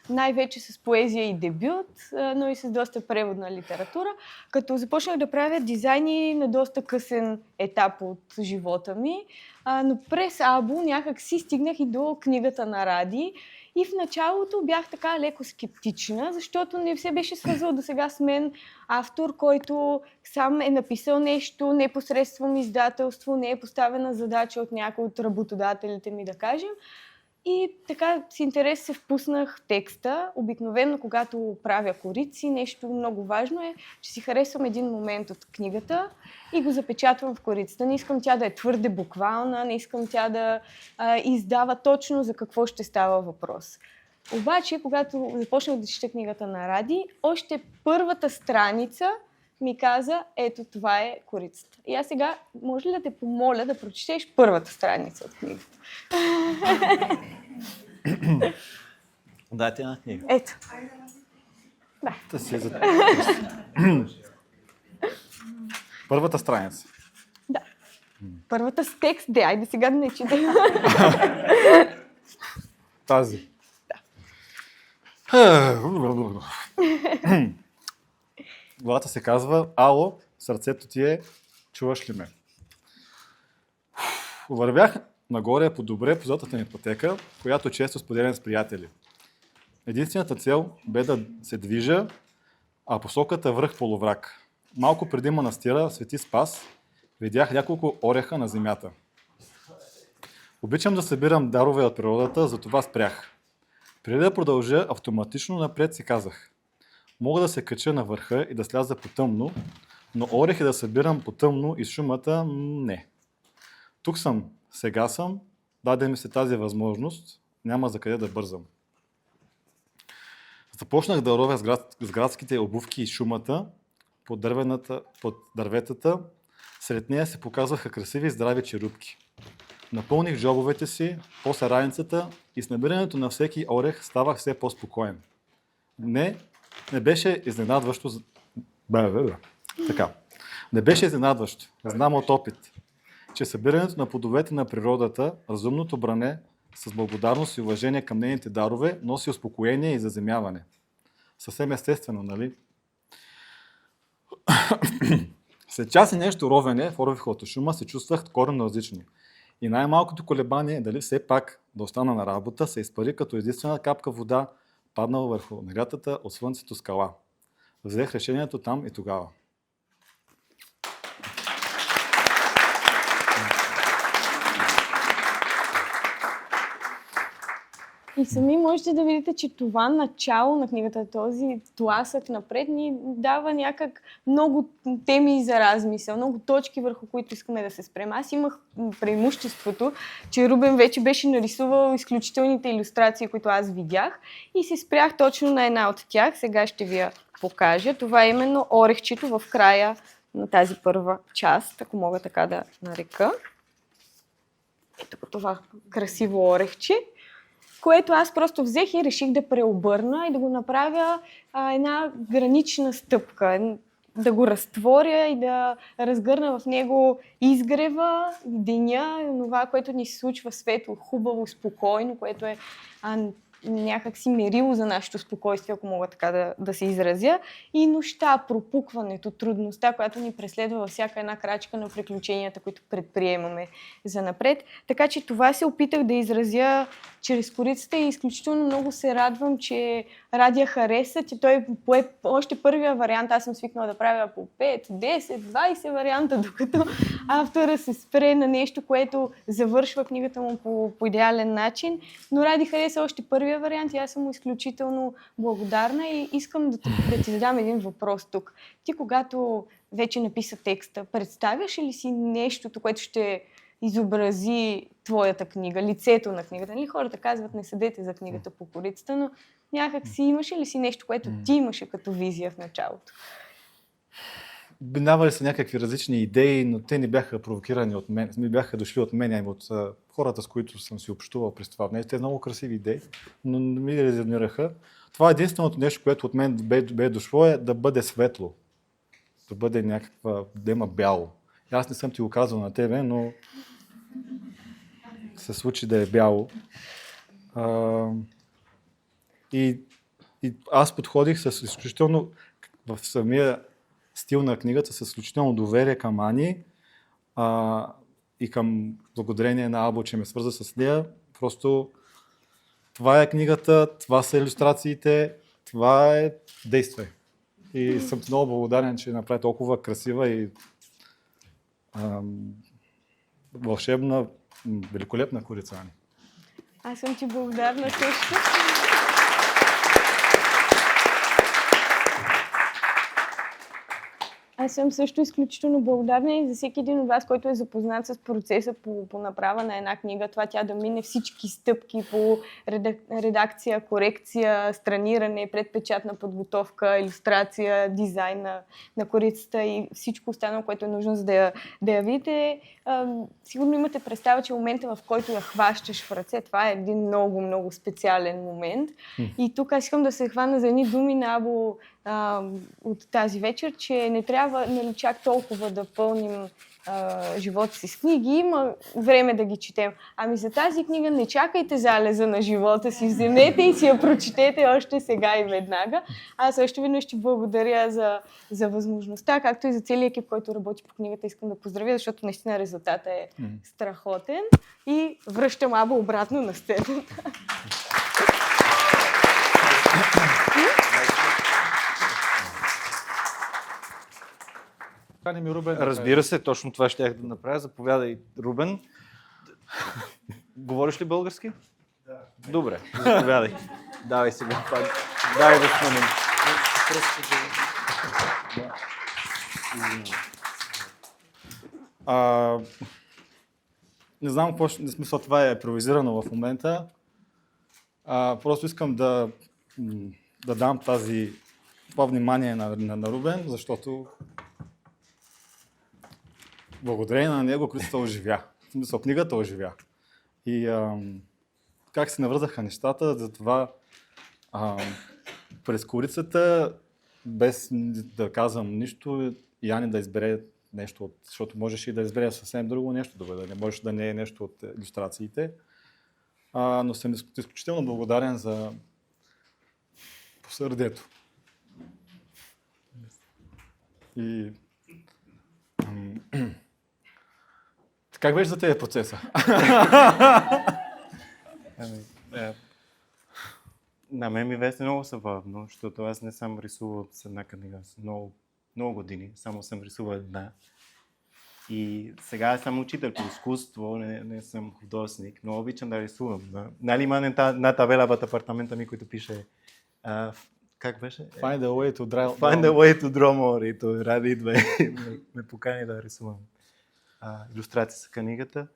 Най-вече с поезия и дебют, но и с доста преводна литература, като започнах да правя дизайни на доста късен етап от живота ми, но през Абу някак си стигнах и до книгата на Ради и в началото бях така леко скептична, защото не се беше свързвал до сега с мен автор, който сам е написал нещо, не посредством издателство, не е поставена задача от някой от работодателите ми, да кажем. И така с интерес се впуснах в текста. Обикновено, когато правя корици, нещо много важно е, че си харесвам един момент от книгата и го запечатвам в корицата. Не искам тя да е твърде буквална, не искам тя да издава точно за какво ще става въпрос. Обаче, когато започнах да чета книгата на Ради, още първата страница ми каза, ето това е корицата. И аз сега, може ли да те помоля да прочетеш първата страница от книгата? Дайте една книга. Ето. Да. Първата страница. Да. Първата с текст, айде сега да не четем. Тази. Главата се казва Ало, сърцето ти е, чуваш ли ме? Вървях нагоре по добре познатата ми пътека, която често споделям с приятели. Единствената цел бе да се движа, а посоката връх полуврак. Малко преди манастира Свети Спас видях няколко ореха на земята. Обичам да събирам дарове от природата, затова спрях. Преди да продължа, автоматично напред си казах: мога да се кача на върха и да сляза по тъмно, но орехи да събирам по тъмно и шумата не. Тук съм, сега съм, даде ми се тази възможност, няма за къде да бързам. Започнах да ровя с градските обувки и шумата под дърветата. Сред нея се показваха красиви здрави черупки. Напълних джобовете си, после раницата и с набирането на всеки орех ставах все по-спокоен. Не беше изненадващо. Така. Не беше изненадващо. Знам от опит, че събирането на плодовете на природата, разумното бране с благодарност и уважение към нейните дарове носи успокоение и заземяване. Съвсем естествено, нали? След час и нещо ровене в ореховата шума се чувствах коренно различно. И най-малкото колебание е дали все пак да остана на работа, се изпари като единствена капка вода, паднала върху нагрятата от слънцето скала. Взех решението там и тогава. И сами можете да видите, че това начало на книгата, този тласък напред ни дава някак много теми за размисъл, много точки, върху които искаме да се спрем. Аз имах преимуществото, че Рубен вече беше нарисувал изключителните илюстрации, които аз видях и се спрях точно на една от тях. Сега ще ви я покажа. Това е именно орехчето в края на тази първа част, ако мога така да нарека. Ето това красиво орехче, което аз просто взех и реших да преобърна и да го направя една гранична стъпка, да го разтворя и да разгърна в него изгрева, деня, това, което ни се случва светло, хубаво, спокойно, което е някак си мерило за нашето спокойствие, ако мога така да се изразя, и нощта, пропукването, трудността, която ни преследва във всяка една крачка на приключенията, които предприемаме за напред. Така че това се опитах да изразя чрез корицата и изключително много се радвам, че Радия хареса, че той пое още първия вариант, аз съм свикнала да правя по 5, 10, 20 варианта, докато автора се спре на нещо, което завършва книгата му по идеален начин, но Ради хареса още първия вариант и аз съм му изключително благодарна и искам да ти задам един въпрос тук. Ти, когато вече написа текста, представяш ли си нещото, което ще изобрази твоята книга, лицето на книгата? Нали, хората казват, не съдете за книгата по корицата, но някак си имаше ли си нещо, което ти имаше като визия в началото? Минавали са някакви различни идеи, но те не бяха провокирани от мен, не бяха дошли от мен, а от хората, с които съм си общувал през това. Те са много красиви идеи, но не ми резонираха. Това е единственото нещо, което от мен бе дошло, е да бъде светло, да бъде някаква, да има бяло. И аз не съм ти го казал на тебе, но се случи да е бяло. И аз подходих с изключително в самия стил на книгата с изключително доверие към Ани и към благодарение на Або, че ме свърза с нея. Просто това е книгата, това са илюстрациите, това е действие. И съм много благодарен, че направи толкова красива и вълшебна, великолепна корица, Ани. Аз съм ти благодарна също. Аз съм също изключително благодарна и за всеки един от вас, който е запознат с процеса по направа на една книга, това тя да мине всички стъпки по редакция, корекция, страниране, предпечатна подготовка, илюстрация, дизайн на корицата и всичко останало, което е нужно за да я видите. Сигурно имате представа, че момента, в който я хващаш в ръце, това е един много, много специален момент. И тук аз искам да се хвана за едни думи на Або от тази вечер, че не трябва чак толкова да пълним живота си с книги. Има време да ги четем. Ами за тази книга не чакайте залеза на живота си. Вземете и си я прочетете още сега и веднага. Аз още веднъж ще благодаря за възможността, както и за целият екип, който работи по книгата. Искам да поздравя, защото наистина резултатът е страхотен. И връщам Або обратно на сцената. Разбира се, точно това щях да направя. Заповядай, Рубен. Говориш ли български? Да. Добре, заповядай. Давай сега. Дай да спомнем. Не знам какво ще... смисъл, това е импровизирано в момента. Просто искам да дам това внимание на Рубен, защото благодарение на него Крицата оживя. В смисъл, книгата оживя. И как се навързаха нещата, затова през корицата, без да казвам нищо, Яни да избере нещо, защото можеше и да избере съвсем друго нещо, да не може да не е нещо от илюстрациите. Но съм изключително благодарен за посърдието. И как беше за тези процеса? На мен ми беше много забавно, защото аз не съм рисувал с една книга с много години, само съм рисувал една. И сега съм учител по изкуство, не съм художник, но обичам да рисувам. Нали има една табела в апартамента ми, който пише как беше? Find a way to draw more. И той Ради идва и ме покани да рисувам илюстрации с книгата.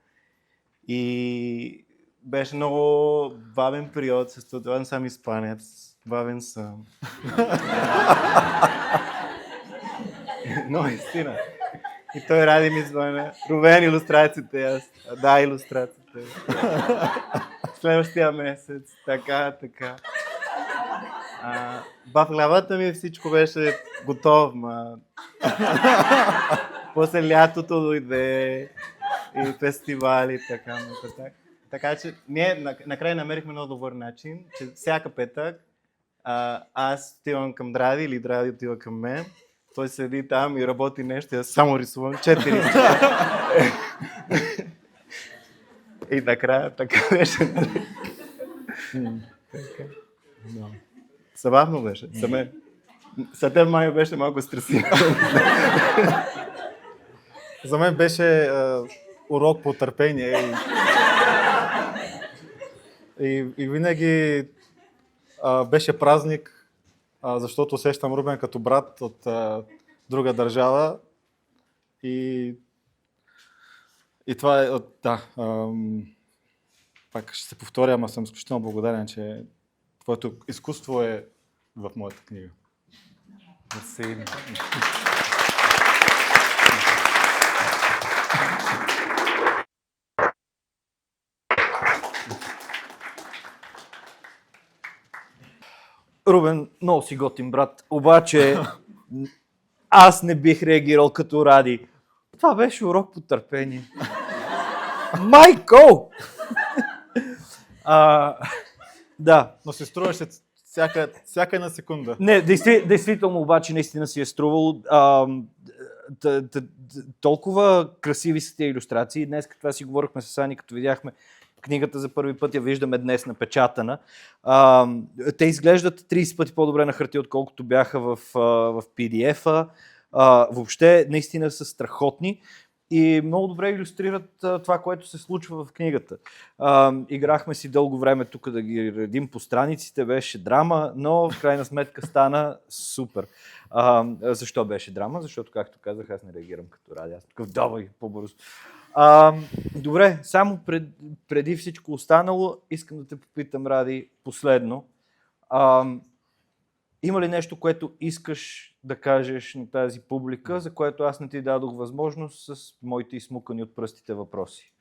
И беше много бавен период, защото аз съм испанец, бавен съм. Но истина. И той Ради ми звъня, Рубен, илюстрациите, аз да, илюстрациите. Следващия месец, така. В главата ми всичко беше готово, ма... После лятото дойде и фестивали, така нататък. Така че ние накрая намерихме много добър начин, че всяка петък аз отивам към Дради или Дради отива към мен. Той седи там и работи нещо, аз само рисувам 4. И накрая така беше. Забавно беше. За мен. За теб май беше малко стресирано. За мен беше урок по търпение и винаги беше празник, защото усещам Рубен като брат от друга държава и това е, да, пак ще се повторя, ама съм изключително благодарен, че твоето изкуство е в моята книга. Мерси. Рубен, много си готин, брат. Обаче аз не бих реагирал като Ради. Това беше урок по търпение. Майко! Да. Но се струваше всяка една секунда. Не, действително обаче наистина си е струвало. Толкова красиви са тези илюстрации. Днес това си говорихме с Ани, като видяхме книгата за първи път, я виждаме днес напечатана. Те изглеждат 30 пъти по-добре на хартия, отколкото бяха в PDF-а. Въобще наистина са страхотни и много добре илюстрират това, което се случва в книгата. Играхме си дълго време тук да ги редим по страниците, беше драма, но в крайна сметка стана супер. Защо беше драма? Защото, както казах, аз не реагирам като Ради. Аз такъв давай по-бързо. Добре, само преди всичко останало, искам да те попитам, Ради, последно. Има ли нещо, което искаш да кажеш на тази публика, за което аз не ти дадох възможност с моите изсмукани от пръстите въпроси?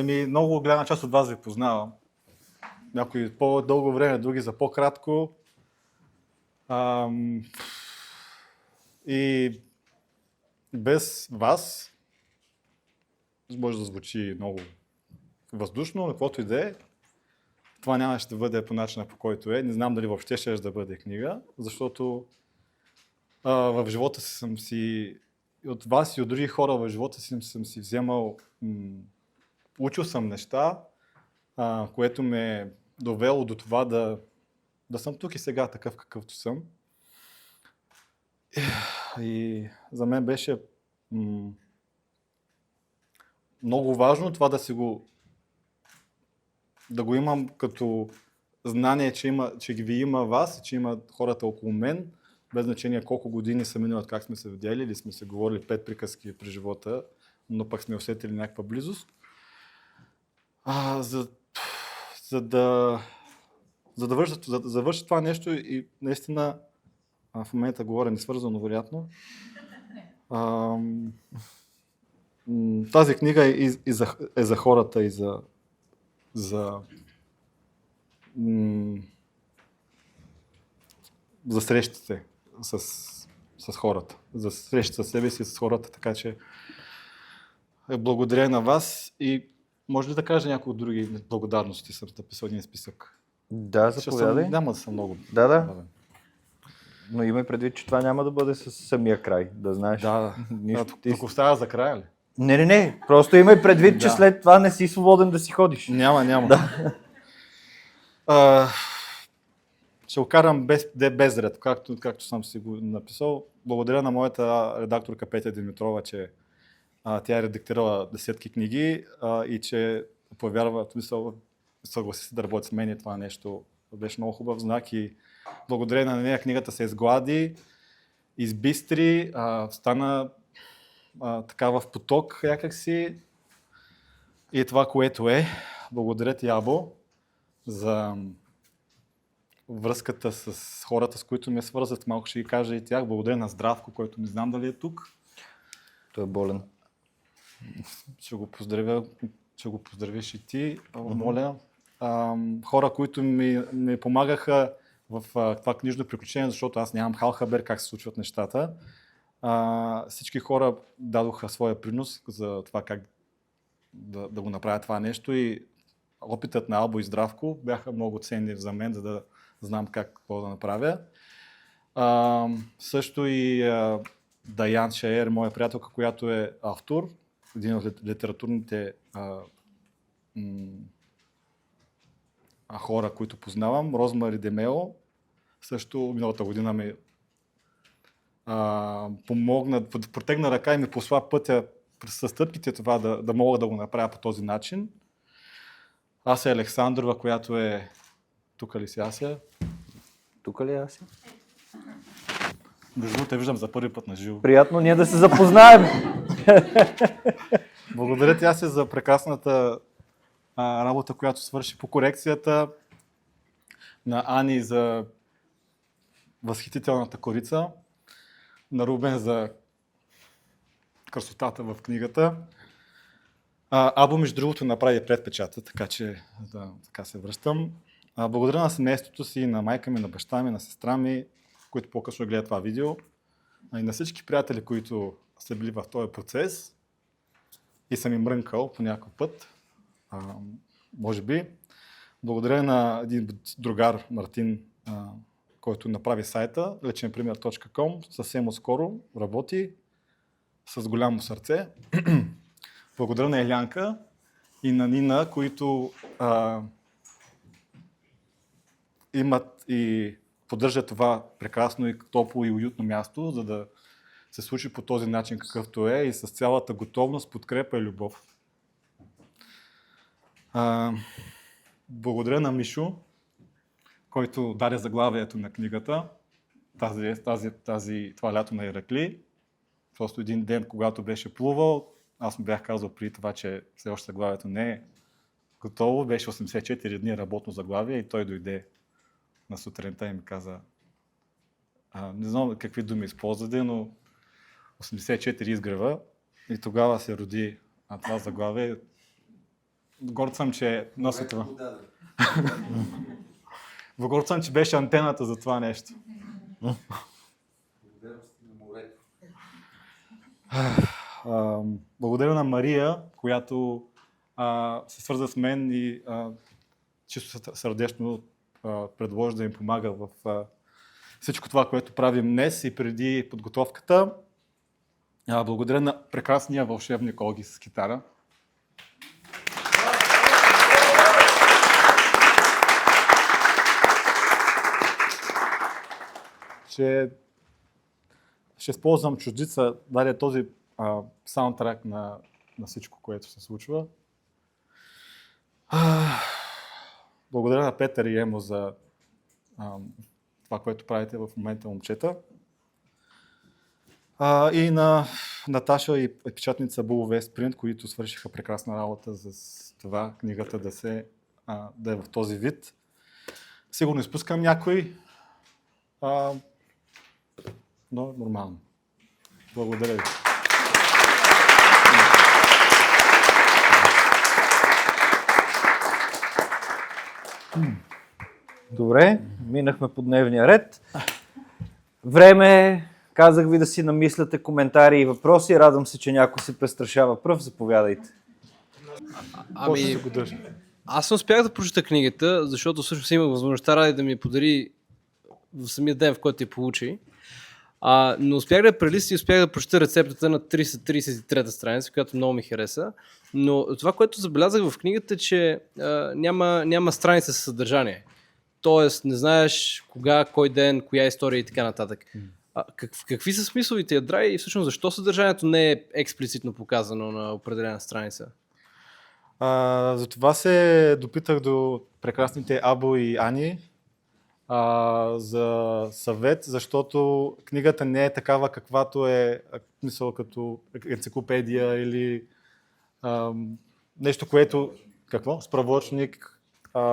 Много голяма част от вас ви познавам. Някои по-дълго време, други за по-кратко. И без вас, може да звучи много въздушно, но каквото и да е, това нямаше да бъде по начина, по който е. Не знам дали въобще ще да бъде книга, защото в живота си съм си, от вас и от други хора в живота си съм си вземал, учил съм неща, което ме е довело до това да съм тук и сега такъв какъвто съм. И за мен беше много важно това да го имам като знание, че ви има вас и че има хората около мен, без значение колко години са минали, как сме се видяли или сме се говорили 5 приказки при живота, но пък сме усетили някаква близост. За да завърша това нещо и наистина в момента говоря несвързано, вероятно. Тази книга е за хората и за срещите с хората, за срещите с себе си и с хората, така че благодаря на вас и може ли да кажа някои други благодарности, съм написал един списък? Да, заповядай. Няма да съм много. Да. Но имай предвид, че това няма да бъде с самия край, да знаеш. Да. Тук остава за края ли? Не. Просто имай предвид, че след това не си свободен да си ходиш. Няма. Да. Ще го карам без ред, както съм си го написал. Благодаря на моята редакторка Петя Димитрова, че тя е редактирала десетки книги и че повярва, съгласи се да работи с мен и това нещо беше много хубав знак и благодарение на нея книгата се изглади, избистри, стана така в поток някакси и това, което е. Благодаря ти, Або, за връзката с хората, с които ме свързват. Малко ще ги кажа и тях. Благодаря на Здравко, който не знам дали е тук. Той е болен. Ще го поздравиш и ти. Моля, хора, които ми помагаха в това книжно приключение, защото аз нямам халхабер как се случват нещата. Всички хора дадоха своя принос за това как да го направя това нещо и опитът на Албо и Здравко бяха много ценни за мен, за да знам какво да направя. Също и Даян Шаер, моя приятелка, която е автор, един от литературните хора, които познавам. Розмари Демео също миналата година ми помогна, протегна ръка и ми посла пътя през стъпките това да мога да го направя по този начин. Ася Александрова, която е... Тук ли си Ася? Тук ли аз? Между те виждам за първи път на живо. Приятно ние да се запознаем. Благодаря ти, Ася, за прекрасната работа, която свърши по корекцията, на Ани за възхитителната корица, на Рубен за красотата в книгата. Або, между другото, направи предпечата, така че така се връщам. Благодаря на семейството си, на майка ми, на баща ми, на сестра ми, които по-късно гледат това видео, и на всички приятели, които са били в този процес и съм им мрънкал по някой път, може би. Благодаря на един другар, Мартин, който направи сайта lechenprimer.com, съвсем скоро работи с голямо сърце. Благодаря на Елянка и на Нина, които имат и поддържат това прекрасно и топло и уютно място, за да се случи по този начин, какъвто е, и с цялата готовност, подкрепа и любов. Благодаря на Мишо, който даде заглавието на книгата, това лято на Иракли. Просто един ден, когато беше плувал, аз му бях казал преди това, че все още заглавието не е готово. Беше 84 дни работно заглавие и той дойде на сутринта и ми каза, не знам какви думи използвате, но 84 изгрева, и тогава се роди това заглавие. Горд съм, че носи това. Горд съм, че беше антената за това нещо. Благодаря на Мария, която се свърза с мен и чисто сърдечно предложи да им помага в всичко това, което правим днес и преди подготовката. Благодаря на прекрасния вълшебник Олги с китара. Ще използвам чуждица, даде този саундтрак на всичко, което се случва. Благодаря на Петър и Емо за това, което правите в момента, момчета. И на Наташа и печатница Булове Принт, които свършиха прекрасна работа за това книгата да е в този вид. Сигурно изпускам някой, но нормално. Благодаря ви. Добре, минахме по дневния ред. Време, казах ви да си намисляте коментари и въпроси. Радвам се, че някой се престрашава пръв. Заповядайте. Аз не успях да прочета книгата, защото всъщност имах възможността Ради да ми я подари в самия ден, в който я получи. Но успях да я прелисти и успях да прочета рецептата на 333-та страница, която много ми хареса. Но това, което забелязах в книгата, е, че няма страница с съдържание. Тоест, не знаеш кога, кой ден, коя история и така нататък. Какви са смисловите ядра и всъщност защо съдържанието не е експлицитно показано на определена страница? Затова се допитах до прекрасните Або и Ани за съвет, защото книгата не е такава, каквато е мисъл като енциклопедия или нещо, което справочник,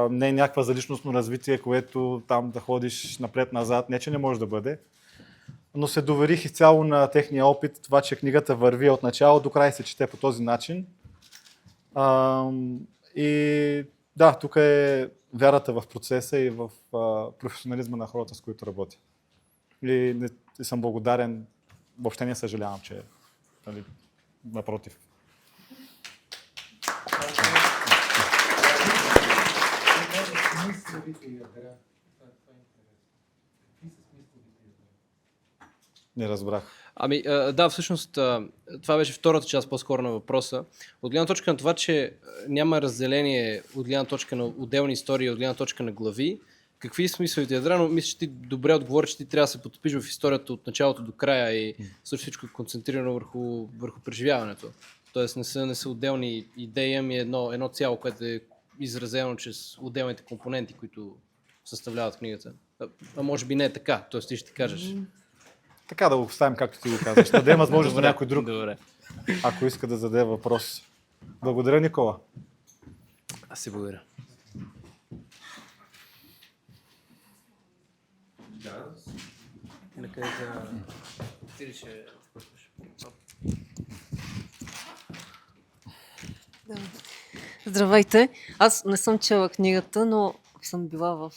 не е някаква за личностно развитие, което там да ходиш напред-назад, не че не може да бъде. Но се доверих изцяло на техния опит, това, че книгата върви от начало до край, се чете по този начин. И да, тук е вярата в процеса и в професионализма на хората, с които работя. И съм благодарен, въобще не съжалявам, че нали, напротив. Не разбрах. Ами, да, всъщност, това беше втората част по-скоро на въпроса. От гледна точка на това, че няма разделение от гледна точка на отделни истории, от гледна точка на глави, какви са смисълите ядра, но мисля, че ти добре отговори, че ти трябва да се потопиш в историята от началото до края и също всичко е концентрирано върху преживяването. Тоест не са отделни идеи, ами едно цяло, което е изразено чрез отделните компоненти, които съставляват книгата. А може би не е така, т.е. ти ще ти кажеш. Така да го поставим, както ти го казваш. Да дадем възможност на някой друг, Добре. ако иска да зададе въпрос. Благодаря, Никола. Аз си благодаря. Здравейте! Аз не съм чела книгата, но съм била в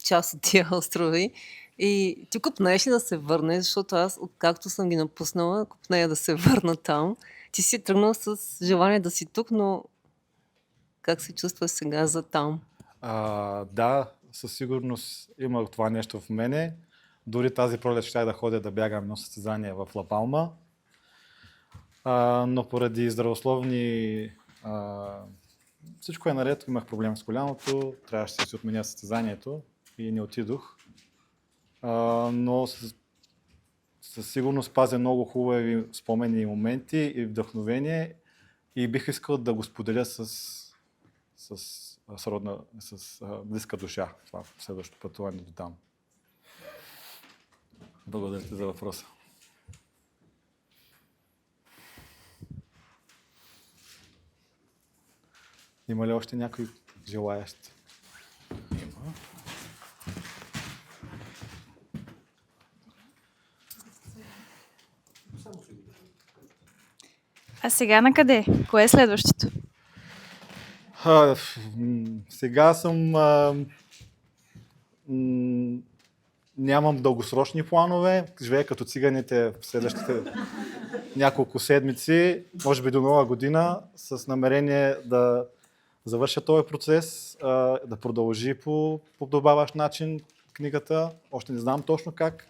част от тия острови. И ти купнееш ли да се върне, защото аз, откакто съм ги напуснала, купнея да се върна там. Ти си тръгнал с желание да си тук, но как се чувстваш сега за там? Да, със сигурност има това нещо в мене. Дори тази пролет щях да ходя да бягам на състезание в Ла Палма. Но поради здравословни... всичко е наред, имах проблем с коляното, трябваше да си отменя състезанието и не отидох. Но със сигурност пазя много хубави спомени и моменти и вдъхновение и бих искал да го споделя с близка душа. Това следващото пътуване до там. Благодаря ти за въпроса. Има ли още някой желаящ? Има. А сега на къде? Кое е следващото? Сега съм... нямам дългосрочни планове. Живея като циганите в следващите няколко седмици, може би до нова година, с намерение да завърша този процес, да продължи по подобаващ начин книгата. Още не знам точно как.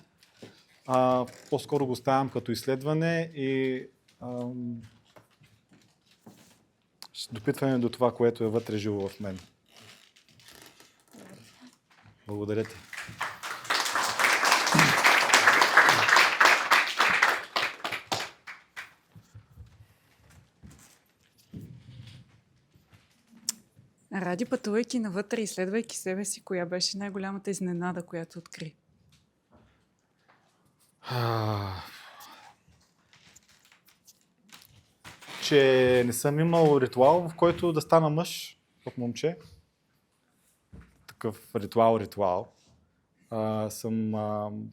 По-скоро го оставям като изследване и допитване до това, което е вътре живо в мен. Благодаря ти. Ради, пътувайки навътре и изследвайки себе си, коя беше най-голямата изненада, която откри? Че не съм имал ритуал, в който да стана мъж от момче. Такъв ритуал. Съм,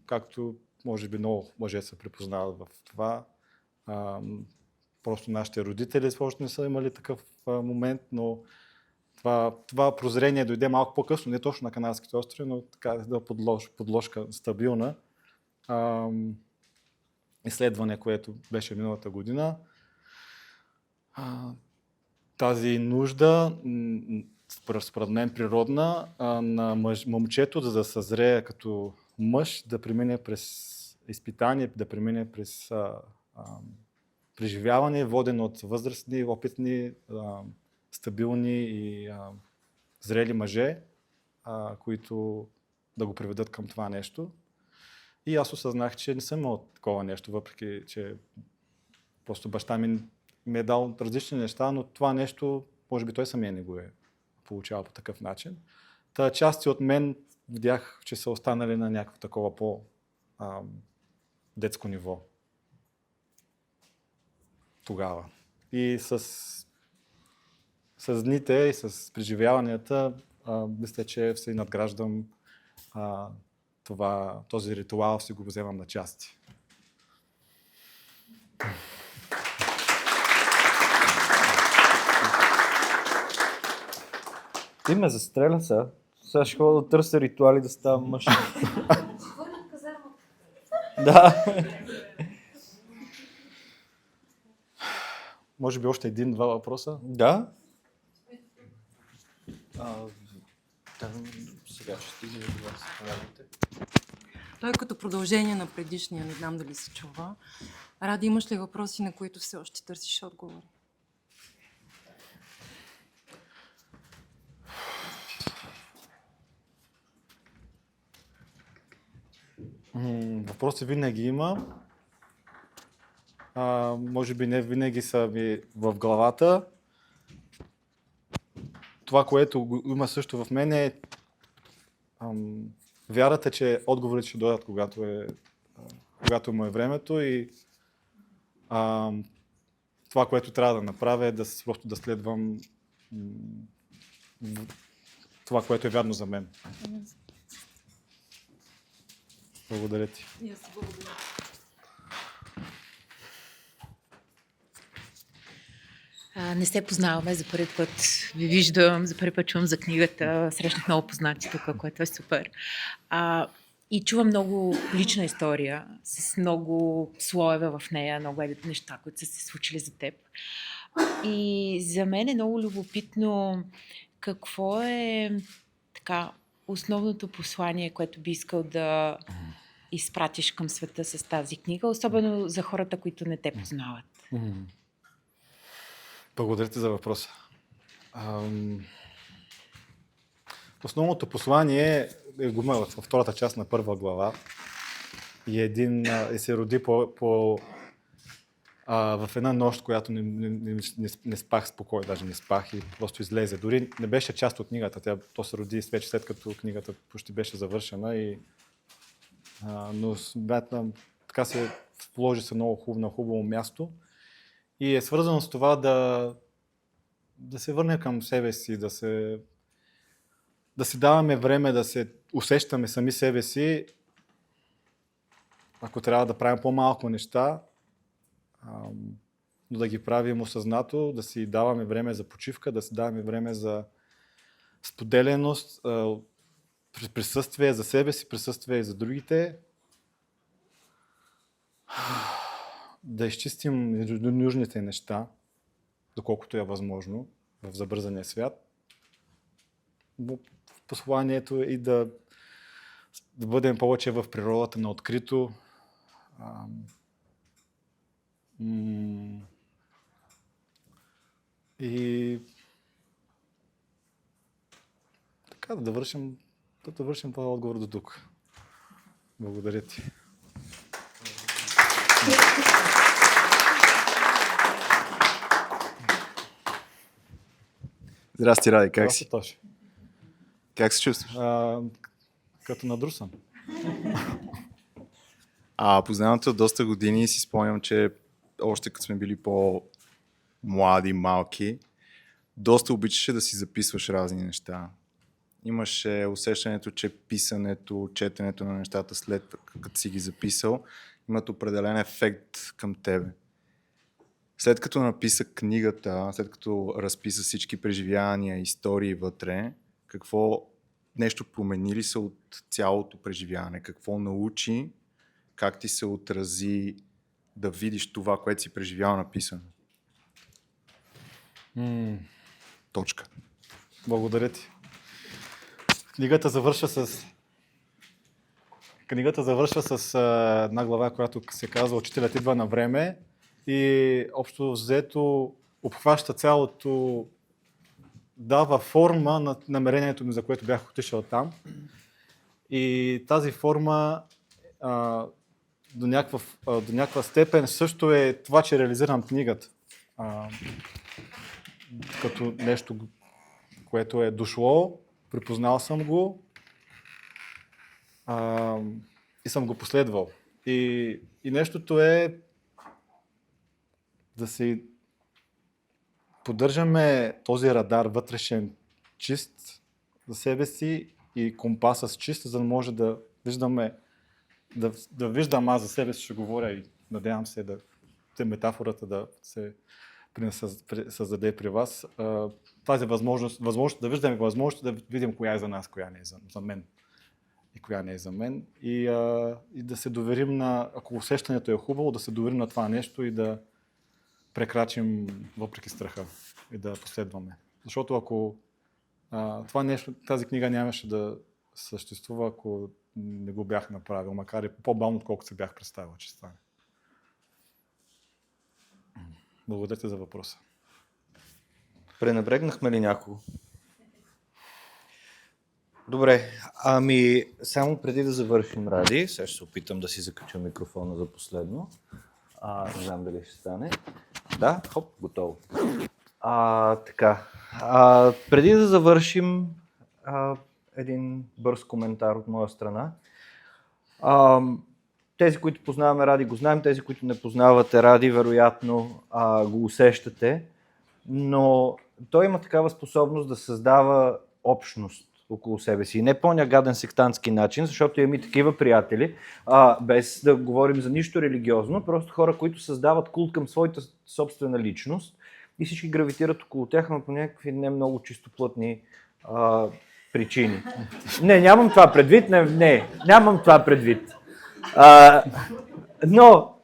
както може би много мъже се припознават в това. Просто нашите родители още не са имали такъв момент, но това прозрение дойде малко по-късно, не точно на Канарските острови, но така да подложка стабилна. Изследване, което беше миналата година. Тази нужда, според мен природна, на момчето, за да съзрее като мъж, да премине през изпитание, да премине през преживяване, воден от възрастни, опитни, стабилни и зрели мъже, които да го приведат към това нещо. И аз осъзнах, че не съм имал такова нещо, въпреки че просто баща ми е дал различни неща, но това нещо, може би той самия не го е получавал по такъв начин. Та части от мен видях, че са останали на някакво такова по-детско ниво тогава. И с дните и с преживяванията мисля, че се надграждам този ритуал, си го вземам на части. Ти ме застреля сега. Сега ще ходя да търся ритуали да ставам мъж. Да. Може би още един-два въпроса? Да? Сега ще стигне до вас. Той е като продължение на предишния, не знам дали се чува. Ради, имаш ли въпроси, на които все още търсиш отговори? Въпроси винаги има. Може би не винаги са ми в главата. Това, което има също в мен е вярата, че отговорите ще дойдат, когато му е времето и това, което трябва да направя е просто да следвам това, което е вярно за мен. Благодаря ти. И аз ти благодаря. Не се познаваме, за първи път ви виждам, за първи път чувам за книгата, срещнах много познати тук, което е супер. И чувам много лична история, с много слоеве в нея, много неща, които са се случили за теб. И за мен е много любопитно какво е така основното послание, което би искал да изпратиш към света с тази книга, особено за хората, които не те познават. Благодаря ти за въпроса. Основното послание е го има във втората част на първа глава и се роди в една нощ, която не спах спокойно, даже не спах и просто излезе. Дори не беше част от книгата, то се роди вече след като книгата почти беше завършена, но така се вложи се много хубаво, на хубаво място и е свързано с това да се върнем към себе си, да си даваме време да се усещаме сами себе си, ако трябва да правим по-малко неща, но да ги правим осъзнато, да си даваме време за почивка, да си даваме време за споделеност, присъствие за себе си, присъствие и за другите, да изчистим нужните неща, доколкото е възможно в забързания свят. Посланието е и да бъдем повече в природата на открито. И така да вършим този отговор до тук. Благодаря ти. Здрасти, Ради, как си? Точно. Как се чувстваш? Като надрусан. Познавам те от доста години и си спомням, че още като сме били по-млади, малки, доста обичаше да си записваш разни неща. Имаше усещането, че писането, четенето на нещата след като си ги записал, имат определен ефект към тебе. След като написа книгата, след като разписа всички преживявания, истории вътре, какво нещо промени ли се от цялото преживяване? Какво научи? Как ти се отрази да видиш това, което си преживял написано? Точка. Благодаря ти. Книгата завършва с една глава, която се казва "Учителят идва на време" и общо взето обхваща цялото, дава форма на намерението ми, за което бях отишъл там. И тази форма до някаква степен също е това, че реализирам книгата. Като нещо, което е дошло, припознал съм го и съм го последвал. И нещото е да си поддържаме този радар вътрешен чист за себе си и компаса с чист, за да може да виждаме, да виждам аз за себе си, ще говоря и надявам се да метафората да се създаде при вас. Тази възможност да виждаме възможност да видим коя е за нас, коя не е за мен и коя не е за мен. И да се доверим на, ако усещането е хубаво, да се доверим на това нещо и да прекрачим въпреки страха и да последваме. Защото ако това нещо, тази книга нямаше да съществува, ако не го бях направил, макар и по-бавно, отколкото се бях представил, че стане. Благодаря за въпроса. Пренебрегнахме ли някого? Добре, ами само преди да завършим, Ради, сега ще се опитам да си закача микрофона за последно. Не знам дали ще стане. Да, хоп, готово. Така, преди да завършим, един бърз коментар от моя страна. Тези, които познаваме Ради, го знаем, тези, които не познавате Ради, вероятно го усещате, но той има такава способност да създава общност около себе си. Не по-нягаден сектантски начин, защото имаме и такива приятели, без да говорим за нищо религиозно, просто хора, които създават култ към своята собствена личност и всички гравитират около тях, но по някакви не много чистоплътни причини. Не, нямам това предвид, нямам това предвид. Но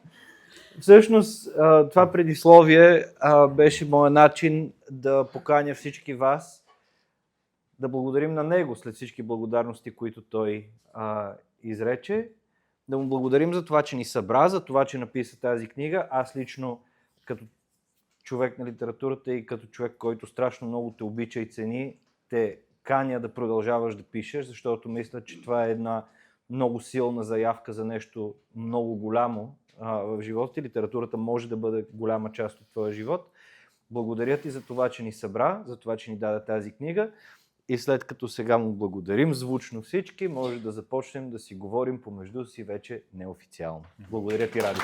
всъщност това предисловие беше моят начин да поканя всички вас да благодарим на него след всички благодарности, които той изрече. Да му благодарим за това, че ни събра, за това, че написа тази книга. Аз лично, като човек на литературата и като човек, който страшно много те обича и цени, те каня да продължаваш да пишеш, защото мисля, че това е една много силна заявка за нещо много голямо в живота ти. Литературата може да бъде голяма част от твоя живот. Благодаря ти за това, че ни събра, за това, че ни даде тази книга. И след като сега му благодарим звучно всички, може да започнем да си говорим помежду си вече неофициално. Благодаря ти, Ради.